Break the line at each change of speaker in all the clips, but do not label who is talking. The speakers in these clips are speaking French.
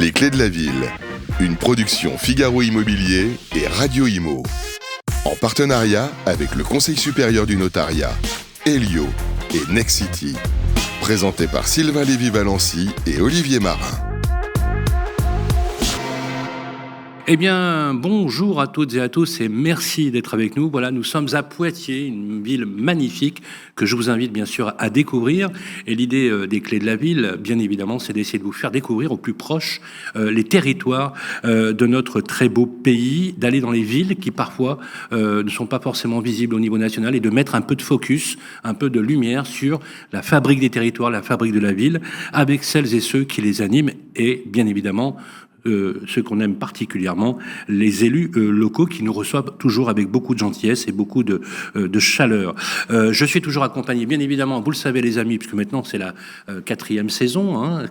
Les clés de la ville, une production Figaro Immobilier et Radio Imo. En partenariat avec le Conseil supérieur du notariat, Elio et Nexity. Présenté par Sylvain Lévy-Valency et Olivier Marin.
Eh bien, bonjour à toutes et à tous et merci d'être avec nous. Voilà, nous sommes à Poitiers, une ville magnifique que je vous invite bien sûr à découvrir. Et l'idée des clés de la ville, bien évidemment, c'est d'essayer de vous faire découvrir au plus proche les territoires de notre très beau pays, d'aller dans les villes qui parfois ne sont pas forcément visibles au niveau national et de mettre un peu de focus, un peu de lumière sur la fabrique des territoires, la fabrique de la ville, avec celles et ceux qui les animent et bien évidemment ceux qu'on aime particulièrement, les élus locaux qui nous reçoivent toujours avec beaucoup de gentillesse et beaucoup de chaleur. Je suis toujours accompagné, bien évidemment, vous le savez les amis, puisque maintenant c'est la quatrième saison,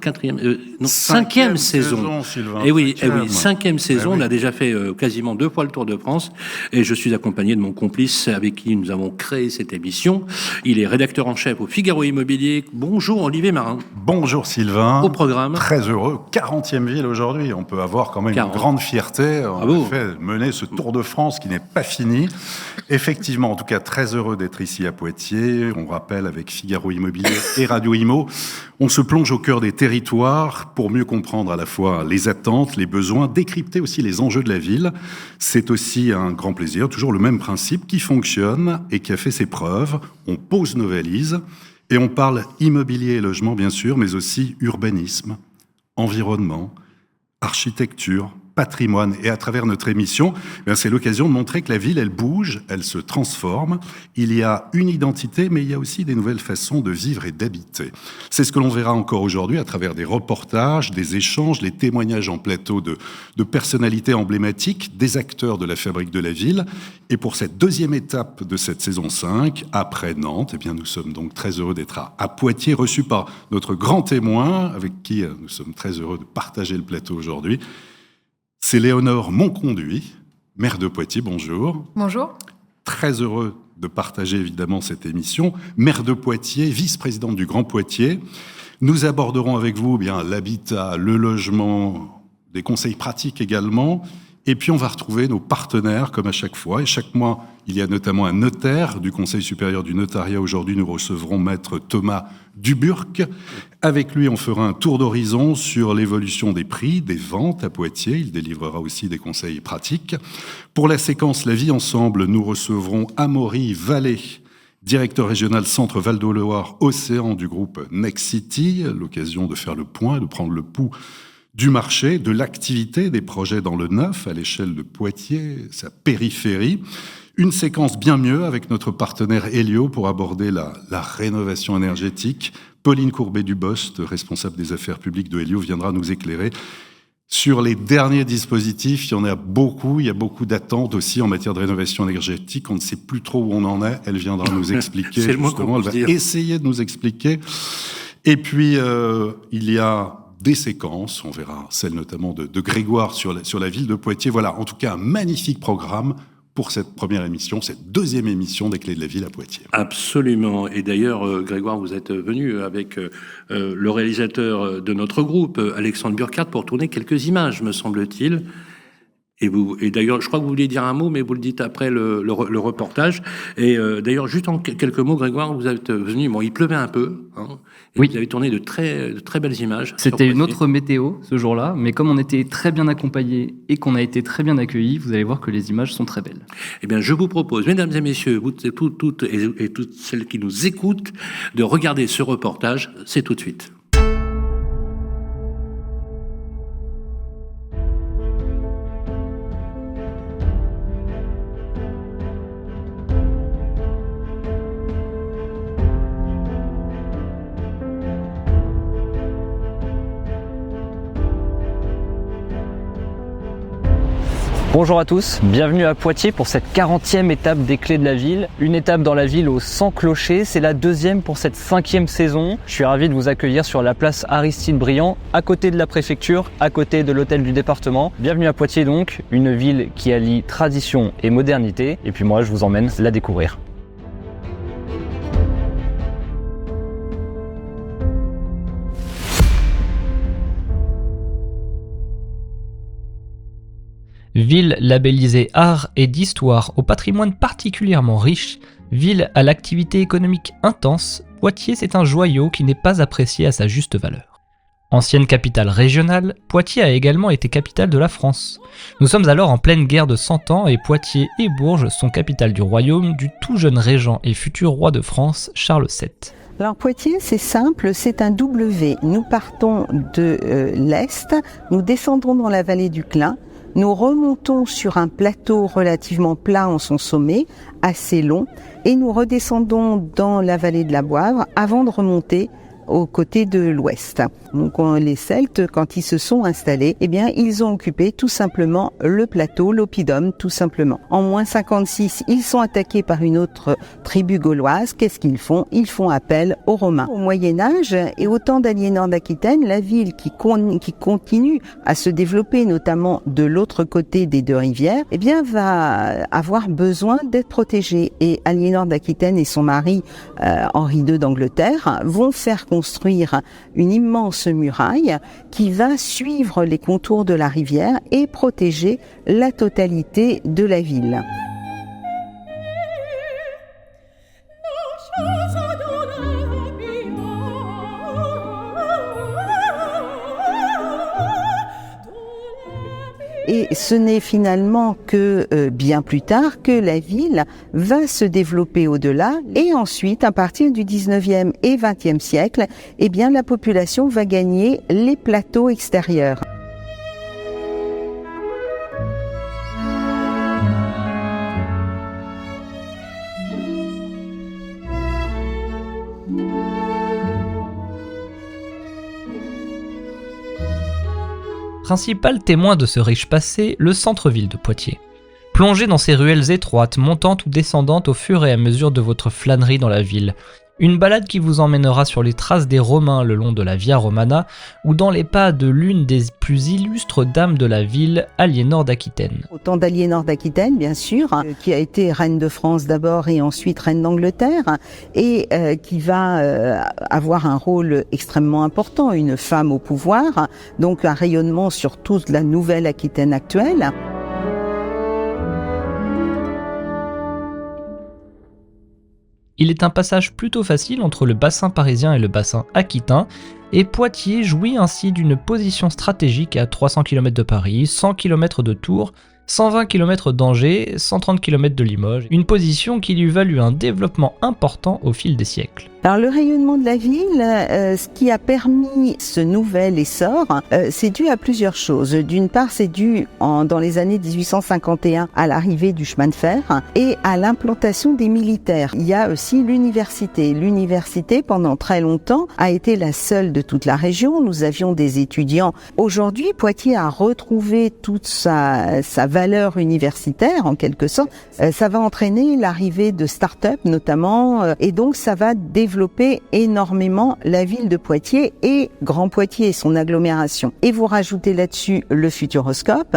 cinquième saison.
Sylvain,
et oui, cinquième saison. On a déjà fait quasiment 2 fois le Tour de France, et je suis accompagné de mon complice avec qui nous avons créé cette émission. Il est rédacteur en chef au Figaro Immobilier. Bonjour Olivier Marin.
Bonjour Sylvain.
Au programme.
Très heureux. 40e ville aujourd'hui. On peut avoir quand même 40. Une grande fierté en fait, mener ce Tour de France qui n'est pas fini. Effectivement, en tout cas, très heureux d'être ici à Poitiers. On rappelle avec Figaro Immobilier et Radio Imo, on se plonge au cœur des territoires pour mieux comprendre à la fois les attentes, les besoins, décrypter aussi les enjeux de la ville. C'est aussi un grand plaisir, toujours le même principe qui fonctionne et qui a fait ses preuves. On pose nos valises et on parle immobilier et logement, bien sûr, mais aussi urbanisme, environnement, architecture, patrimoine. Et à travers notre émission, c'est l'occasion de montrer que la ville, elle bouge, elle se transforme. Il y a une identité, mais il y a aussi des nouvelles façons de vivre et d'habiter. C'est ce que l'on verra encore aujourd'hui à travers des reportages, des échanges, les témoignages en plateau de personnalités emblématiques, des acteurs de la fabrique de la ville. Et pour cette deuxième étape de cette saison 5, après Nantes, nous sommes donc très heureux d'être à Poitiers, reçus par notre grand témoin, avec qui nous sommes très heureux de partager le plateau aujourd'hui. C'est Léonore Monconduit, maire de Poitiers, bonjour.
Bonjour.
Très heureux de partager évidemment cette émission. Maire de Poitiers, vice-présidente du Grand Poitiers. Nous aborderons avec vous l'habitat, le logement, des conseils pratiques également. Et puis on va retrouver nos partenaires comme à chaque fois. Et chaque mois, il y a notamment un notaire du Conseil supérieur du notariat. Aujourd'hui, nous recevrons maître Thomas Duburc. Avec lui, on fera un tour d'horizon sur l'évolution des prix, des ventes à Poitiers. Il délivrera aussi des conseils pratiques. Pour la séquence La vie ensemble, nous recevrons Amaury Vallée, directeur régional Centre Val-de-Loire Océan du groupe Nexity. L'occasion de faire le point, de prendre le pouls du marché, de l'activité, des projets dans le neuf à l'échelle de Poitiers, sa périphérie. Une séquence bien mieux avec notre partenaire Elio pour aborder la rénovation énergétique. Pauline Courbet-Dubost, responsable des affaires publiques de Elio, viendra nous éclairer sur les derniers dispositifs. Il y en a beaucoup, il y a beaucoup d'attentes aussi en matière de rénovation énergétique. On ne sait plus trop où on en est. Elle viendra nous expliquer.
C'est le mot qu'on peut dire.
Essayer de nous expliquer. Et puis, il y a des séquences, on verra celle notamment de Grégoire sur la ville de Poitiers. Voilà, en tout cas, un magnifique programme pour cette première émission, cette deuxième émission des Clés de la Ville à Poitiers.
Absolument. Et d'ailleurs, Grégoire, vous êtes venu avec le réalisateur de notre groupe, Alexandre Burkhardt, pour tourner quelques images, me semble-t-il. Et d'ailleurs, je crois que vous vouliez dire un mot, mais vous le dites après le reportage. Et d'ailleurs, juste en quelques mots, Grégoire, vous êtes venu, il pleuvait un peu, et oui. Vous avez tourné de très belles images.
C'était une autre météo ce jour-là, mais comme on était très bien accompagnés et qu'on a été très bien accueillis, vous allez voir que les images sont très belles.
Eh bien, je vous propose, mesdames et messieurs, vous toutes et toutes celles qui nous écoutent, de regarder ce reportage. C'est tout de suite.
Bonjour à tous, bienvenue à Poitiers pour cette 40e étape des Clés de la Ville. Une étape dans la ville aux 100 clochers, c'est la deuxième pour cette 5e saison. Je suis ravi de vous accueillir sur la place Aristide Briand, à côté de la préfecture, à côté de l'hôtel du département. Bienvenue à Poitiers donc, une ville qui allie tradition et modernité. Et puis moi, je vous emmène la découvrir. Ville labellisée art et d'histoire au patrimoine particulièrement riche, ville à l'activité économique intense, Poitiers c'est un joyau qui n'est pas apprécié à sa juste valeur. Ancienne capitale régionale, Poitiers a également été capitale de la France. Nous sommes alors en pleine guerre de 100 ans et Poitiers et Bourges sont capitales du royaume du tout jeune régent et futur roi de France, Charles VII.
Alors Poitiers, c'est simple, c'est un W. Nous partons de l'Est, nous descendons dans la vallée du Clain, nous remontons sur un plateau relativement plat en son sommet, assez long, et nous redescendons dans la vallée de la Boivre avant de remonter aux côtés de l'ouest. Donc les Celtes, quand ils se sont installés, eh bien ils ont occupé tout simplement le plateau, l'oppidum, tout simplement. En moins 56, ils sont attaqués par une autre tribu gauloise. Qu'est-ce qu'ils font ? Ils font appel aux Romains. Au Moyen-Âge et au temps d'Aliénor d'Aquitaine, la ville qui continue à se développer, notamment de l'autre côté des deux rivières, eh bien va avoir besoin d'être protégée. Et Aliénor d'Aquitaine et son mari Henri II d'Angleterre vont faire construire une immense muraille qui va suivre les contours de la rivière et protéger la totalité de la ville. Et ce n'est finalement que bien plus tard que la ville va se développer au-delà. Et ensuite, à partir du 19e et 20e siècle, eh bien, la population va gagner les plateaux extérieurs.
Principal témoin de ce riche passé, le centre-ville de Poitiers. Plongez dans ces ruelles étroites, montantes ou descendantes au fur et à mesure de votre flânerie dans la ville. Une balade qui vous emmènera sur les traces des Romains le long de la Via Romana ou dans les pas de l'une des plus illustres dames de la ville, Aliénor d'Aquitaine.
Au temps d'Aliénor d'Aquitaine, bien sûr, qui a été reine de France d'abord et ensuite reine d'Angleterre, et qui va avoir un rôle extrêmement important, une femme au pouvoir, donc un rayonnement sur toute la nouvelle Aquitaine actuelle.
Il est un passage plutôt facile entre le bassin parisien et le bassin aquitain, et Poitiers jouit ainsi d'une position stratégique à 300 km de Paris, 100 km de Tours, 120 km d'Angers, 130 km de Limoges, une position qui lui valut un développement important au fil des siècles.
Alors le rayonnement de la ville, ce qui a permis ce nouvel essor, c'est dû à plusieurs choses. D'une part, c'est dû dans les années 1851 à l'arrivée du chemin de fer et à l'implantation des militaires. Il y a aussi l'université. L'université, pendant très longtemps, a été la seule de toute la région. Nous avions des étudiants. Aujourd'hui, Poitiers a retrouvé toute sa valeur universitaire, en quelque sorte. Ça va entraîner l'arrivée de start-up, notamment, et donc ça va développer énormément la ville de Poitiers et Grand Poitiers et son agglomération. Et vous rajoutez là-dessus le Futuroscope.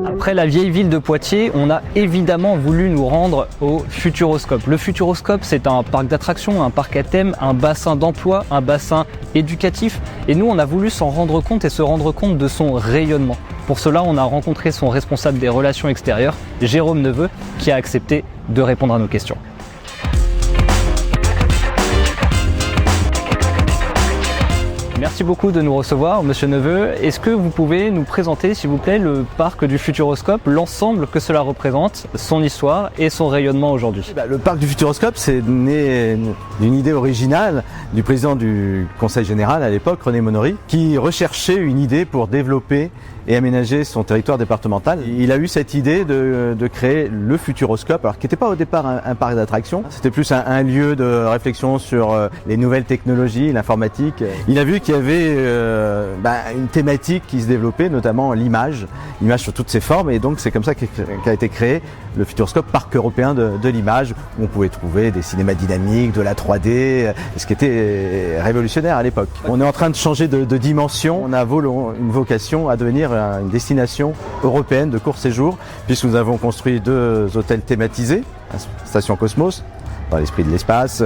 Après la vieille ville de Poitiers, on a évidemment voulu nous rendre au Futuroscope. Le Futuroscope, c'est un parc d'attractions, un parc à thème, un bassin d'emploi, un bassin éducatif. Et nous, on a voulu s'en rendre compte et se rendre compte de son rayonnement. Pour cela, on a rencontré son responsable des relations extérieures, Jérôme Neveu, qui a accepté de répondre à nos questions. Merci beaucoup de nous recevoir, Monsieur Neveu. Est-ce que vous pouvez nous présenter, s'il vous plaît, le parc du Futuroscope, l'ensemble que cela représente, son histoire et son rayonnement aujourd'hui ?
Le parc du Futuroscope, c'est né d'une idée originale du président du Conseil général à l'époque, René Monory, qui recherchait une idée pour développer et aménager son territoire départemental. Il a eu cette idée de créer le Futuroscope, alors qui n'était pas au départ un parc d'attractions, c'était plus un lieu de réflexion sur les nouvelles technologies, l'informatique. Il a vu qu'il y avait une thématique qui se développait, notamment l'image sous toutes ses formes, et donc c'est comme ça qu'a été créé le Futuroscope, parc européen de l'image, où on pouvait trouver des cinémas dynamiques, de la 3D, ce qui était révolutionnaire à l'époque. On est en train de changer de dimension, on a une vocation à devenir une destination européenne de court séjour, puisque nous avons construit 2 hôtels thématisés, la station Cosmos dans l'esprit de l'espace.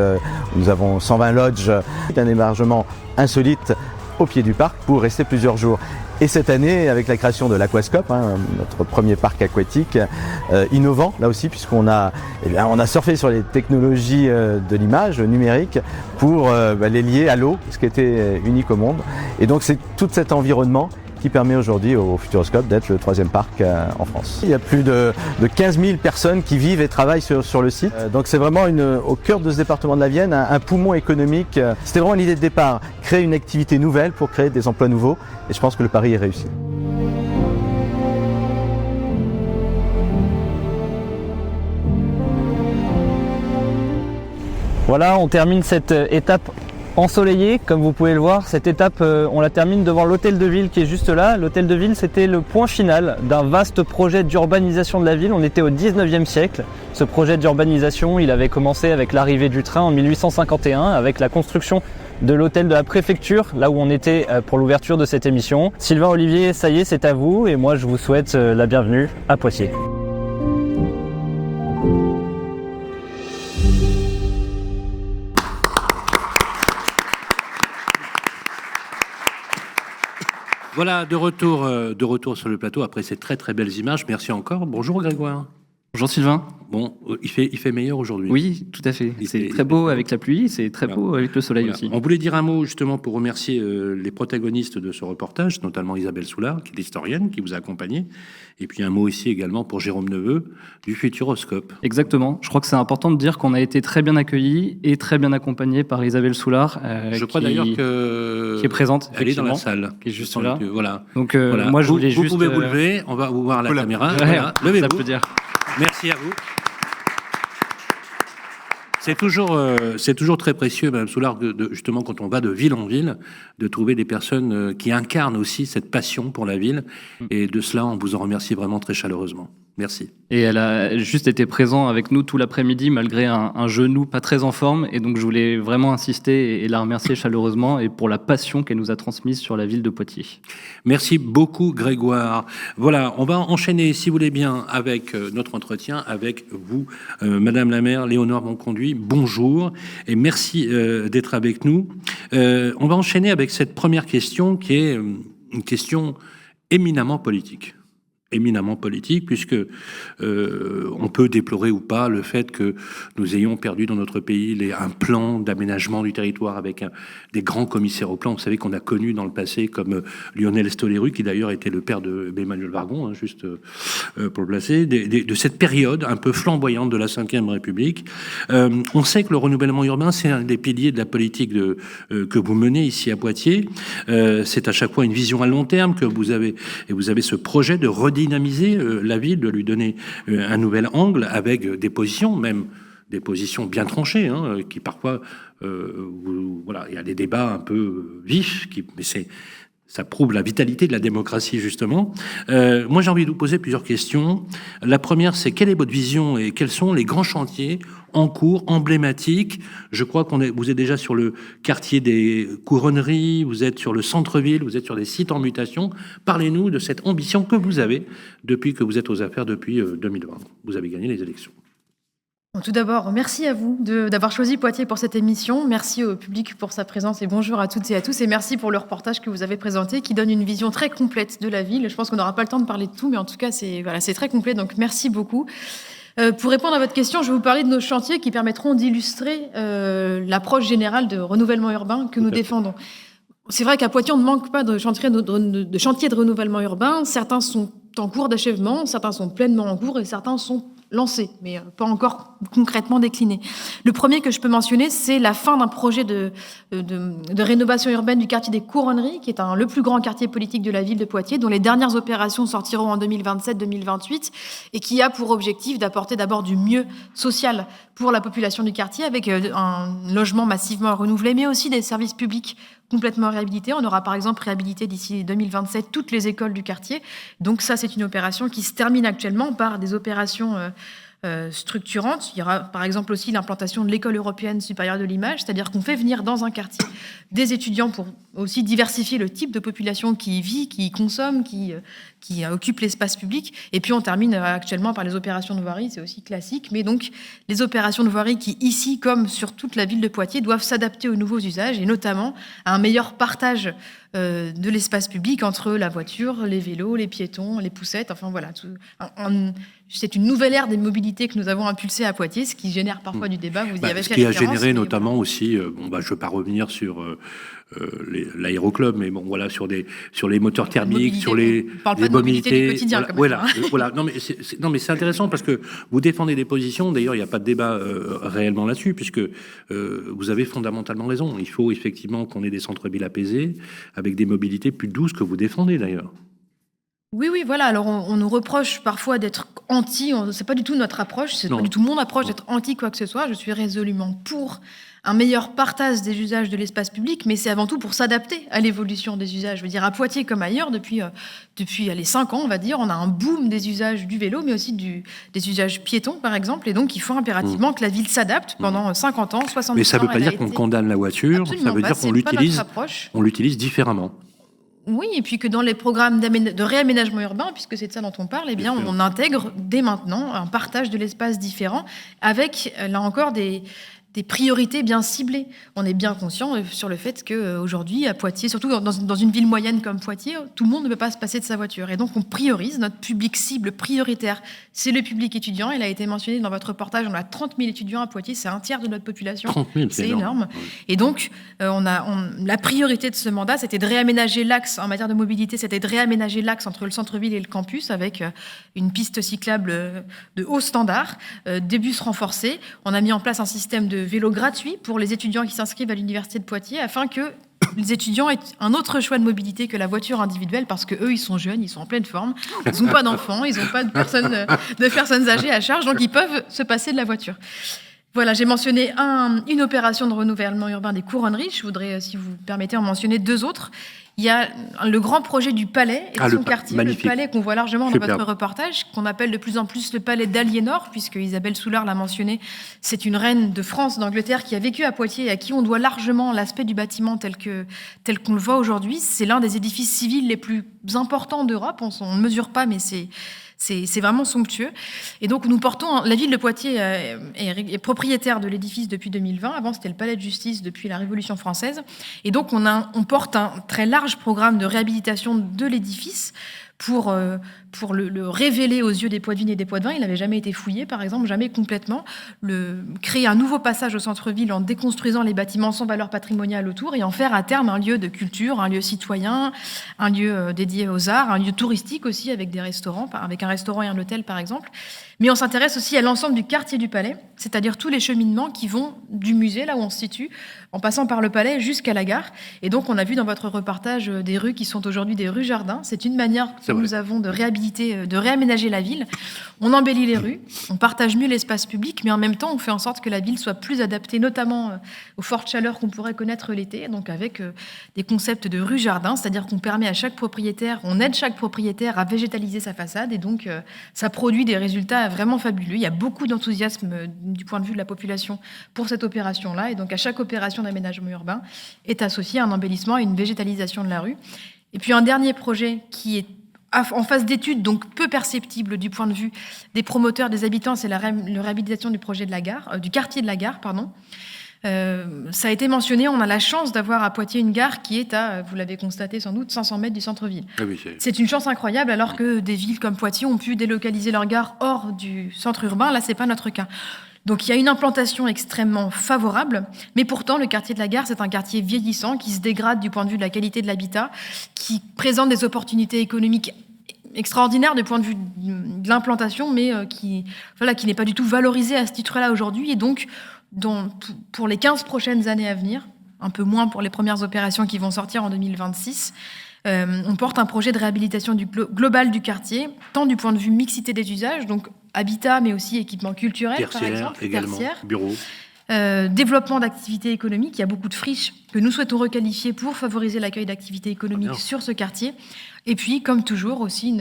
Nous avons 120 lodges, un hébergement insolite au pied du parc pour rester plusieurs jours. Et cette année, avec la création de l'Aquascope, notre premier parc aquatique, innovant là aussi, puisqu'on a, on a surfé sur les technologies de l'image numérique pour les lier à l'eau, ce qui était unique au monde. Et donc c'est tout cet environnement qui permet aujourd'hui au Futuroscope d'être le 3e parc en France. Il y a plus de 15 000 personnes qui vivent et travaillent sur le site. Donc c'est vraiment au cœur de ce département de la Vienne, un poumon économique. C'était vraiment l'idée de départ, créer une activité nouvelle pour créer des emplois nouveaux. Et je pense que le pari est réussi.
Voilà, on termine cette étape ensoleillé, comme vous pouvez le voir. Cette étape, on la termine devant l'hôtel de ville qui est juste là. L'hôtel de ville, c'était le point final d'un vaste projet d'urbanisation de la ville. On était au 19e siècle. Ce projet d'urbanisation, il avait commencé avec l'arrivée du train en 1851, avec la construction de l'hôtel de la préfecture, là où on était pour l'ouverture de cette émission. Sylvain, Olivier, ça y est, c'est à vous. Et moi, je vous souhaite la bienvenue à Poitiers.
Voilà, de retour sur le plateau après ces très très belles images. Merci encore. Bonjour Grégoire.
Bonjour Sylvain.
Bon, il fait meilleur aujourd'hui.
Oui, tout à fait. C'est très beau avec la pluie, c'est très beau avec le soleil aussi.
On voulait dire un mot justement pour remercier les protagonistes de ce reportage, notamment Isabelle Soulard, qui est l'historienne, qui vous a accompagné. Et puis un mot ici également pour Jérôme Neveu, du Futuroscope.
Exactement. Je crois que c'est important de dire qu'on a été très bien accueillis et très bien accompagnés par Isabelle Soulard.
Je crois d'ailleurs qui est
présente.
Elle est dans la salle.
Qui est juste là.
Voilà.
Donc moi je voulais juste...
Vous pouvez vous lever, on va vous voir à la caméra.
Ouais,
voilà. Levez-vous.
Ça peut dire.
Merci à vous. C'est toujours très précieux, Madame Soulard, justement, quand on va de ville en ville, de trouver des personnes qui incarnent aussi cette passion pour la ville. Et de cela, on vous en remercie vraiment très chaleureusement. Merci.
Et elle a juste été présente avec nous tout l'après-midi, malgré un genou pas très en forme. Et donc, je voulais vraiment insister et la remercier chaleureusement et pour la passion qu'elle nous a transmise sur la ville de Poitiers.
Merci beaucoup, Grégoire. Voilà, on va enchaîner, si vous voulez bien, avec notre entretien avec vous, Madame la maire Léonore Monconduit. Bonjour et merci d'être avec nous. On va enchaîner avec cette première question qui est une question éminemment politique. Puisque on peut déplorer ou pas le fait que nous ayons perdu dans notre pays un plan d'aménagement du territoire avec des grands commissaires au plan. Vous savez qu'on a connu dans le passé comme Lionel Stoléru, qui d'ailleurs était le père d'Emmanuel Vargon, juste pour le placer, de cette période un peu flamboyante de la Ve République. On sait que le renouvellement urbain, c'est un des piliers de la politique que vous menez ici à Poitiers. C'est à chaque fois une vision à long terme que vous avez, et vous avez ce projet de redynamiser la ville, de lui donner un nouvel angle avec des positions bien tranchées, qui parfois, voilà, il y a des débats un peu vifs, mais ça prouve la vitalité de la démocratie, justement. Moi, j'ai envie de vous poser plusieurs questions. La première, c'est quelle est votre vision et quels sont les grands chantiers en cours, emblématiques? Je crois vous êtes déjà sur le quartier des Couronneries, vous êtes sur le centre-ville, vous êtes sur des sites en mutation. Parlez-nous de cette ambition que vous avez depuis que vous êtes aux affaires depuis 2020. Vous avez gagné les élections.
Tout d'abord, merci à vous d'avoir choisi Poitiers pour cette émission. Merci au public pour sa présence et bonjour à toutes et à tous. Et merci pour le reportage que vous avez présenté qui donne une vision très complète de la ville. Je pense qu'on n'aura pas le temps de parler de tout, mais en tout cas, c'est très complet. Donc, merci beaucoup. Pour répondre à votre question, je vais vous parler de nos chantiers qui permettront d'illustrer l'approche générale de renouvellement urbain que nous défendons. C'est vrai qu'à Poitiers, on ne manque pas de chantiers de renouvellement urbain. Certains sont en cours d'achèvement, certains sont pleinement en cours et certains sont lancés, mais pas encore concrètement déclinés. Le premier que je peux mentionner, c'est la fin d'un projet de rénovation urbaine du quartier des Couronneries, qui est le plus grand quartier politique de la ville de Poitiers, dont les dernières opérations sortiront en 2027-2028, et qui a pour objectif d'apporter d'abord du mieux social pour la population du quartier, avec un logement massivement renouvelé, mais aussi des services publics complètement réhabilités. On aura par exemple réhabilité d'ici 2027 toutes les écoles du quartier. Donc ça, c'est une opération qui se termine actuellement par des opérations structurantes. Il y aura par exemple aussi l'implantation de l'école européenne supérieure de l'image, c'est-à-dire qu'on fait venir dans un quartier des étudiants pour aussi diversifier le type de population qui y vit, qui y consomme, qui occupe l'espace public. Et puis on termine actuellement par les opérations de voirie, c'est aussi classique. Mais donc les opérations de voirie qui, ici comme sur toute la ville de Poitiers, doivent s'adapter aux nouveaux usages et notamment à un meilleur partage de l'espace public entre la voiture, les vélos, les piétons, les poussettes, enfin voilà. C'est une nouvelle ère des mobilités que nous avons impulsée à Poitiers, ce qui génère parfois du débat, vous y avez fait référence.
Ce qui a généré notamment aussi, je ne veux pas revenir sur l'aéroclub, mais bon, voilà, sur les moteurs thermiques, sur les
mobilités du quotidien.
Voilà. Non, mais c'est intéressant parce que vous défendez des positions. D'ailleurs, il n'y a pas de débat réellement là-dessus, puisque vous avez fondamentalement raison. Il faut effectivement qu'on ait des centres-villes apaisés, avec des mobilités plus douces que vous défendez d'ailleurs.
Oui, voilà. Alors, on nous reproche parfois d'être anti. C'est pas du tout notre approche. C'est pas du tout mon approche d'être anti quoi que ce soit. Je suis résolument pour un meilleur partage des usages de l'espace public, mais c'est avant tout pour s'adapter à l'évolution des usages. Je veux dire, à Poitiers comme ailleurs, depuis les 5 ans, on va dire, on a un boom des usages du vélo, mais aussi des usages piétons, par exemple. Et donc, il faut impérativement que la ville s'adapte pendant 50 ans, 70 ans.
Mais ça ne veut pas dire qu'on condamne la voiture. Absolument, ça veut dire qu'on l'utilise différemment.
Oui, et puis que dans les programmes de réaménagement urbain, puisque c'est de ça dont on parle, eh bien, on intègre dès maintenant un partage de l'espace différent avec, là encore, des priorités bien ciblées. On est bien conscient sur le fait qu'aujourd'hui, à Poitiers, surtout dans une ville moyenne comme Poitiers, tout le monde ne peut pas se passer de sa voiture. Et donc, on priorise notre public cible prioritaire. C'est le public étudiant. Il a été mentionné dans votre reportage. On a 30 000 étudiants à Poitiers. C'est un tiers de notre population.
30 000,
c'est énorme. Oui. Et donc, la priorité de ce mandat, c'était de réaménager l'axe en matière de mobilité. C'était de réaménager l'axe entre le centre-ville et le campus avec une piste cyclable de haut standard, des bus renforcés. On a mis en place un système de vélo gratuit pour les étudiants qui s'inscrivent à l'université de Poitiers afin que les étudiants aient un autre choix de mobilité que la voiture individuelle parce qu'eux, ils sont jeunes, ils sont en pleine forme, ils n'ont pas d'enfants, ils n'ont pas de personnes âgées à charge, donc ils peuvent se passer de la voiture. Voilà, j'ai mentionné une opération de renouvellement urbain des couronneries. Je voudrais, si vous permettez, en mentionner 2 autres. Il y a le grand projet du Palais et de son quartier, magnifique. Le Palais qu'on voit largement dans votre reportage, qu'on appelle de plus en plus le Palais d'Aliénor, puisque Isabelle Soulard l'a mentionné. C'est une reine de France, d'Angleterre, qui a vécu à Poitiers et à qui on doit largement l'aspect du bâtiment tel qu'on le voit aujourd'hui. C'est l'un des édifices civils les plus importants d'Europe. On ne mesure pas, mais c'est vraiment somptueux. Et donc, la ville de Poitiers est propriétaire de l'édifice depuis 2020. Avant, c'était le Palais de Justice depuis la Révolution française. Et donc, on porte un très large programme de réhabilitation de l'édifice pour le révéler aux yeux des Poitevines et des Poitevins. Il n'avait jamais été fouillé, par exemple, jamais complètement. Créer un nouveau passage au centre-ville en déconstruisant les bâtiments sans valeur patrimoniale autour et en faire à terme un lieu de culture, un lieu citoyen, un lieu dédié aux arts, un lieu touristique aussi avec des restaurants, avec un restaurant et un hôtel, par exemple. Mais on s'intéresse aussi à l'ensemble du quartier du Palais, c'est-à-dire tous les cheminements qui vont du musée, là où on se situe, en passant par le Palais jusqu'à la gare. Et donc, on a vu dans votre reportage des rues qui sont aujourd'hui des rues jardins. C'est une manière que nous avons de réhabiliter, de réaménager la ville. On embellit les rues, on partage mieux l'espace public, mais en même temps, on fait en sorte que la ville soit plus adaptée, notamment aux fortes chaleurs qu'on pourrait connaître l'été, donc avec des concepts de rue jardin, c'est-à-dire qu'on permet à chaque propriétaire, on aide chaque propriétaire à végétaliser sa façade, et donc ça produit des résultats vraiment fabuleux. Il y a beaucoup d'enthousiasme du point de vue de la population pour cette opération-là, et donc à chaque opération d'aménagement urbain est associé un embellissement et une végétalisation de la rue. Et puis un dernier projet qui est en phase d'étude, donc peu perceptible du point de vue des promoteurs, des habitants, c'est la réhabilitation du projet de la gare, du quartier de la gare, pardon. Ça a été mentionné, on a la chance d'avoir à Poitiers une gare qui est à, vous l'avez constaté sans doute, 500 mètres du centre-ville. Ah oui, c'est une chance incroyable, alors que des villes comme Poitiers ont pu délocaliser leur gare hors du centre urbain. Là, c'est pas notre cas. Donc il y a une implantation extrêmement favorable, mais pourtant le quartier de la gare, c'est un quartier vieillissant qui se dégrade du point de vue de la qualité de l'habitat, qui présente des opportunités économiques extraordinaires du point de vue de l'implantation, mais qui n'est pas du tout valorisé à ce titre-là aujourd'hui. Et donc, pour les 15 prochaines années à venir, un peu moins pour les premières opérations qui vont sortir en 2026, on porte un projet de réhabilitation global du quartier, tant du point de vue mixité des usages, donc habitat, mais aussi équipement culturel, par exemple,
également, bureaux.
Développement d'activités économiques, il y a beaucoup de friches que nous souhaitons requalifier pour favoriser l'accueil d'activités économiques sur ce quartier. Et puis, comme toujours, aussi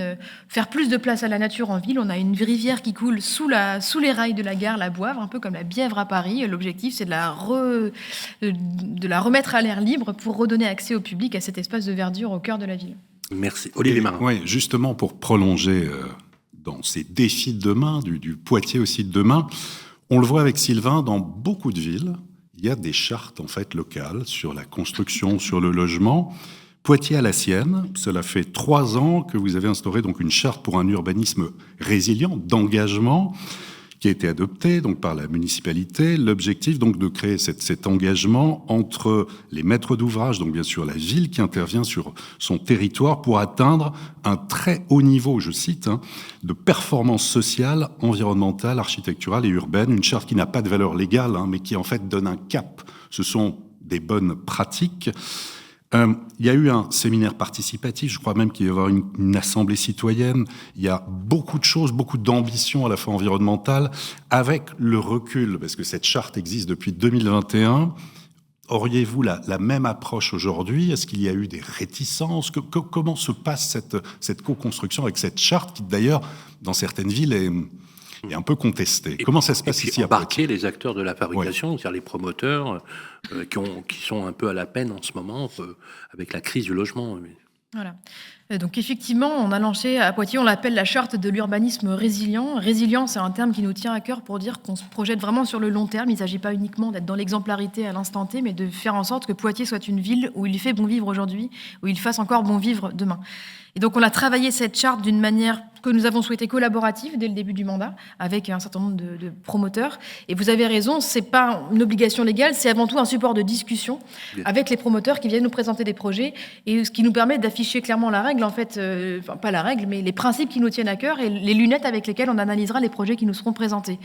faire plus de place à la nature en ville. On a une rivière qui coule sous les rails de la gare, la Boivre, un peu comme la Bièvre à Paris. L'objectif, c'est de la remettre à l'air libre pour redonner accès au public à cet espace de verdure au cœur de la ville.
Merci. Olivier Marin.
Oui, justement, pour prolonger dans ces défis de demain, du Poitiers aussi de demain, on le voit avec Sylvain, dans beaucoup de villes, il y a des chartes en fait locales sur la construction, sur le logement. Poitiers a la sienne. Cela fait 3 ans que vous avez instauré donc une charte pour un urbanisme résilient, d'engagement, qui a été adoptée donc par la municipalité. L'objectif donc de créer cet engagement entre les maîtres d'ouvrage, donc bien sûr la ville qui intervient sur son territoire pour atteindre un très haut niveau, je cite, de performance sociale, environnementale, architecturale et urbaine. Une charte qui n'a pas de valeur légale, mais qui en fait donne un cap. Ce sont des bonnes pratiques. Il y a eu un séminaire participatif, je crois même qu'il va y avoir une assemblée citoyenne. Il y a beaucoup de choses, beaucoup d'ambitions à la fois environnementales, avec le recul, parce que cette charte existe depuis 2021. Auriez-vous la même approche aujourd'hui? Est-ce qu'il y a eu des réticences? Comment se passe cette co-construction avec cette charte qui, d'ailleurs, dans certaines villes, est un peu contestée? Comment ça se passe ici à
Poitiers? Les acteurs de la fabrication, c'est-à-dire les promoteurs qui sont un peu à la peine en ce moment avec la crise du logement.
Voilà. Donc effectivement, on a lancé à Poitiers, on l'appelle la charte de l'urbanisme résilient. Résilient, c'est un terme qui nous tient à cœur pour dire qu'on se projette vraiment sur le long terme. Il ne s'agit pas uniquement d'être dans l'exemplarité à l'instant T, mais de faire en sorte que Poitiers soit une ville où il fait bon vivre aujourd'hui, où il fasse encore bon vivre demain. Et donc on a travaillé cette charte d'une manière que nous avons souhaité collaborative dès le début du mandat, avec un certain nombre de promoteurs. Et vous avez raison, c'est pas une obligation légale, c'est avant tout un support de discussion avec les promoteurs qui viennent nous présenter des projets, et ce qui nous permet d'afficher clairement la règle, en fait, enfin pas la règle, mais les principes qui nous tiennent à cœur et les lunettes avec lesquelles on analysera les projets qui nous seront présentés.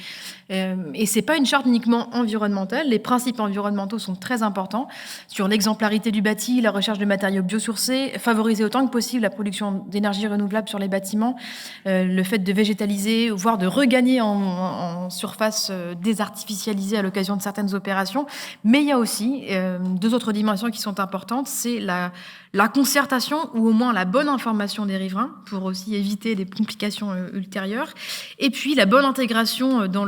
Et c'est pas une charte uniquement environnementale, les principes environnementaux sont très importants, sur l'exemplarité du bâti, la recherche de matériaux biosourcés, favoriser autant que possible la production d'énergie renouvelable sur les bâtiments, le fait de végétaliser, voire de regagner en surface désartificialisée à l'occasion de certaines opérations. Mais il y a aussi 2 autres dimensions qui sont importantes, c'est la concertation ou au moins la bonne information des riverains pour aussi éviter des complications ultérieures, et puis la bonne intégration dans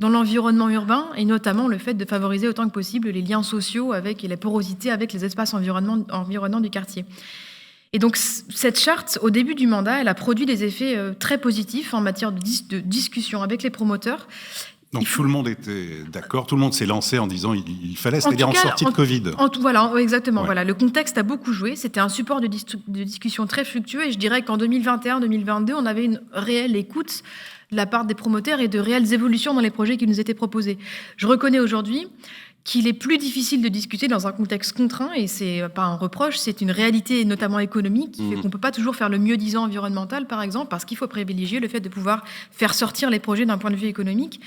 l'environnement urbain, et notamment le fait de favoriser autant que possible les liens sociaux et la porosité avec les espaces environnants du quartier. Et donc, cette charte, au début du mandat, elle a produit des effets très positifs en matière de discussion avec les promoteurs.
Donc, tout le monde était d'accord, tout le monde s'est lancé en disant il fallait, c'est-à-dire en sortie de Covid.
Voilà, exactement. Ouais. Voilà, le contexte a beaucoup joué. C'était un support de discussion très fructueux. Et je dirais qu'en 2021-2022, on avait une réelle écoute de la part des promoteurs et de réelles évolutions dans les projets qui nous étaient proposés. Je reconnais aujourd'hui qu'il est plus difficile de discuter dans un contexte contraint, et c'est pas un reproche, c'est une réalité notamment économique qui fait qu'on peut pas toujours faire le mieux-disant environnemental, par exemple, parce qu'il faut privilégier le fait de pouvoir faire sortir les projets d'un point de vue économique.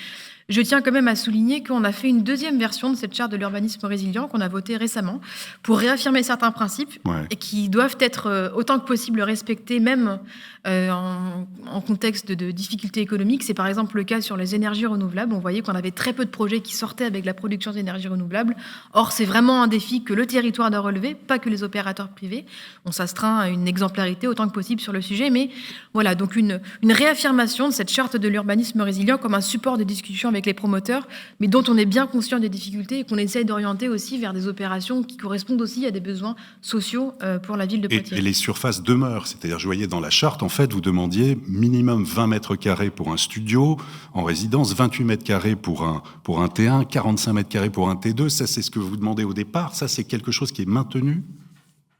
Je tiens quand même à souligner qu'on a fait une 2e version de cette charte de l'urbanisme résilient qu'on a votée récemment pour réaffirmer certains principes et qui doivent être autant que possible respectés, même en contexte de difficultés économiques. C'est par exemple le cas sur les énergies renouvelables. On voyait qu'on avait très peu de projets qui sortaient avec la production d'énergie renouvelable. Or, c'est vraiment un défi que le territoire doit relever, pas que les opérateurs privés. On s'astreint à une exemplarité autant que possible sur le sujet. Mais voilà, donc une réaffirmation de cette charte de l'urbanisme résilient comme un support de discussion avec les promoteurs, mais dont on est bien conscient des difficultés et qu'on essaye d'orienter aussi vers des opérations qui correspondent aussi à des besoins sociaux pour la ville de Poitiers.
Et les surfaces demeurent, c'est-à-dire, je voyais dans la charte, en fait, vous demandiez minimum 20 mètres carrés pour un studio, en résidence, 28 mètres carrés pour un T1, 45 mètres carrés pour un T2. Ça, c'est ce que vous demandez au départ. Ça, c'est quelque chose qui est maintenu?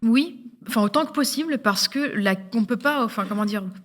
Oui. Enfin, autant que possible, parce que on ne peut pas,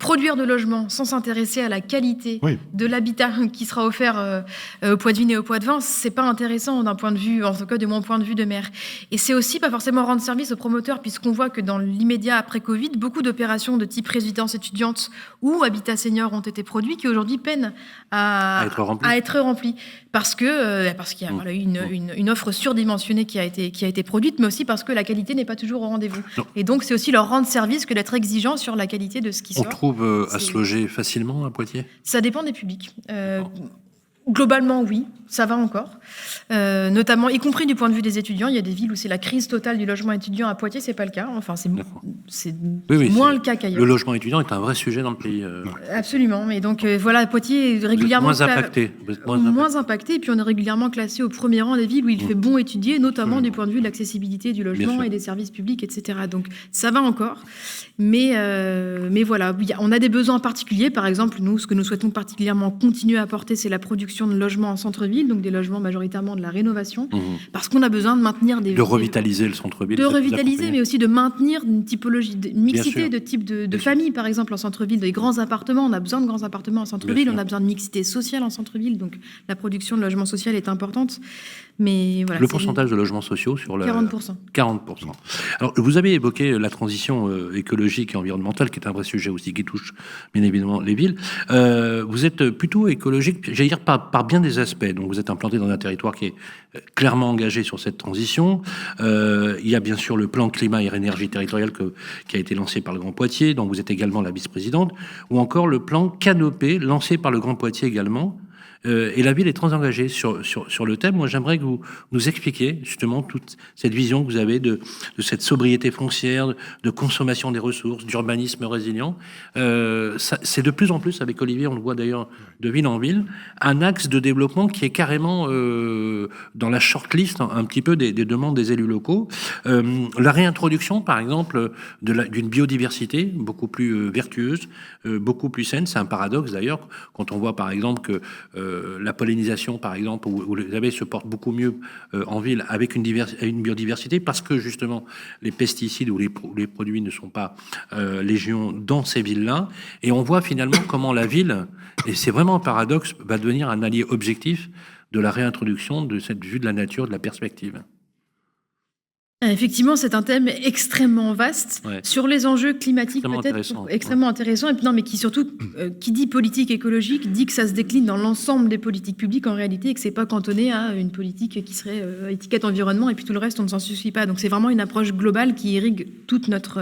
produire de logements sans s'intéresser à la qualité de l'habitat qui sera offert au Poitevin et au Poitevin. C'est pas intéressant d'un point de vue, en tout cas de mon point de vue de maire. Et c'est aussi pas forcément rendre service aux promoteurs, puisqu'on voit que dans l'immédiat après Covid, beaucoup d'opérations de type résidence étudiante ou habitat senior ont été produits, qui aujourd'hui peinent à être remplis. Parce qu'il y a une offre surdimensionnée qui a été produite, mais aussi parce que la qualité n'est pas toujours au rendez-vous. Et donc, c'est aussi leur rendre service que d'être exigeant sur la qualité de ce qui sort.
On trouve à se loger facilement à Poitiers?
Ça dépend des publics. Globalement, oui, ça va encore. Notamment, y compris du point de vue des étudiants, il y a des villes où c'est la crise totale du logement étudiant. À Poitiers, c'est pas le cas. Enfin, c'est moins le cas qu'ailleurs.
Le logement étudiant est un vrai sujet dans le pays.
Absolument. Et donc, voilà, Poitiers est régulièrement...
Moins impacté.
Moins impacté. Et puis, on est régulièrement classé au premier rang des villes où il fait bon étudier, notamment du point de vue de l'accessibilité du logement et des services publics, etc. Donc, ça va encore. Mais voilà, on a des besoins particuliers. Par exemple, nous, ce que nous souhaitons particulièrement continuer à apporter, c'est la production de logements en centre-ville, donc des logements majoritairement de la rénovation, parce qu'on a besoin de maintenir
de revitaliser le centre-ville.
De revitaliser, mais aussi de maintenir une typologie, une mixité de type de famille, par exemple, en centre-ville, des grands appartements. On a besoin de grands appartements en centre-ville, on a besoin de mixité sociale en centre-ville, donc la production de logements sociaux est importante. Mais voilà,
le pourcentage de logements sociaux sur le...
40%.
40%. Alors, vous avez évoqué la transition écologique et environnementale, qui est un vrai sujet aussi, qui touche bien évidemment les villes. Vous êtes plutôt écologique, j'allais dire, par bien des aspects. Donc, vous êtes implanté dans un territoire qui est clairement engagé sur cette transition. Il y a bien sûr le plan climat et énergie territoriale qui a été lancé par le Grand Poitiers, dont vous êtes également la vice-présidente, ou encore le plan Canopé, lancé par le Grand Poitiers également. Et la ville est très engagée sur le thème. Moi, j'aimerais que vous nous expliquiez justement toute cette vision que vous avez de cette sobriété foncière, de consommation des ressources, d'urbanisme résilient. C'est de plus en plus, avec Olivier, on le voit d'ailleurs de ville en ville, un axe de développement qui est carrément dans la shortlist un petit peu des demandes des élus locaux. La réintroduction, par exemple, d'une biodiversité beaucoup plus vertueuse, beaucoup plus saine. C'est un paradoxe d'ailleurs quand on voit par exemple que la pollinisation, par exemple, où les abeilles se portent beaucoup mieux en ville avec une biodiversité, parce que justement les pesticides ou les produits ne sont pas légion dans ces villes-là. Et on voit finalement comment la ville, et c'est vraiment un paradoxe, va devenir un allié objectif de la réintroduction de cette vue de la nature, de la perspective.
Effectivement, c'est un thème extrêmement vaste sur les enjeux climatiques, extrêmement intéressant. Et puis non, mais qui surtout, qui dit politique écologique, dit que ça se décline dans l'ensemble des politiques publiques en réalité, et que c'est pas cantonné à une politique qui serait étiquette environnement et puis tout le reste on ne s'en suffit pas. Donc c'est vraiment une approche globale qui irrigue toute notre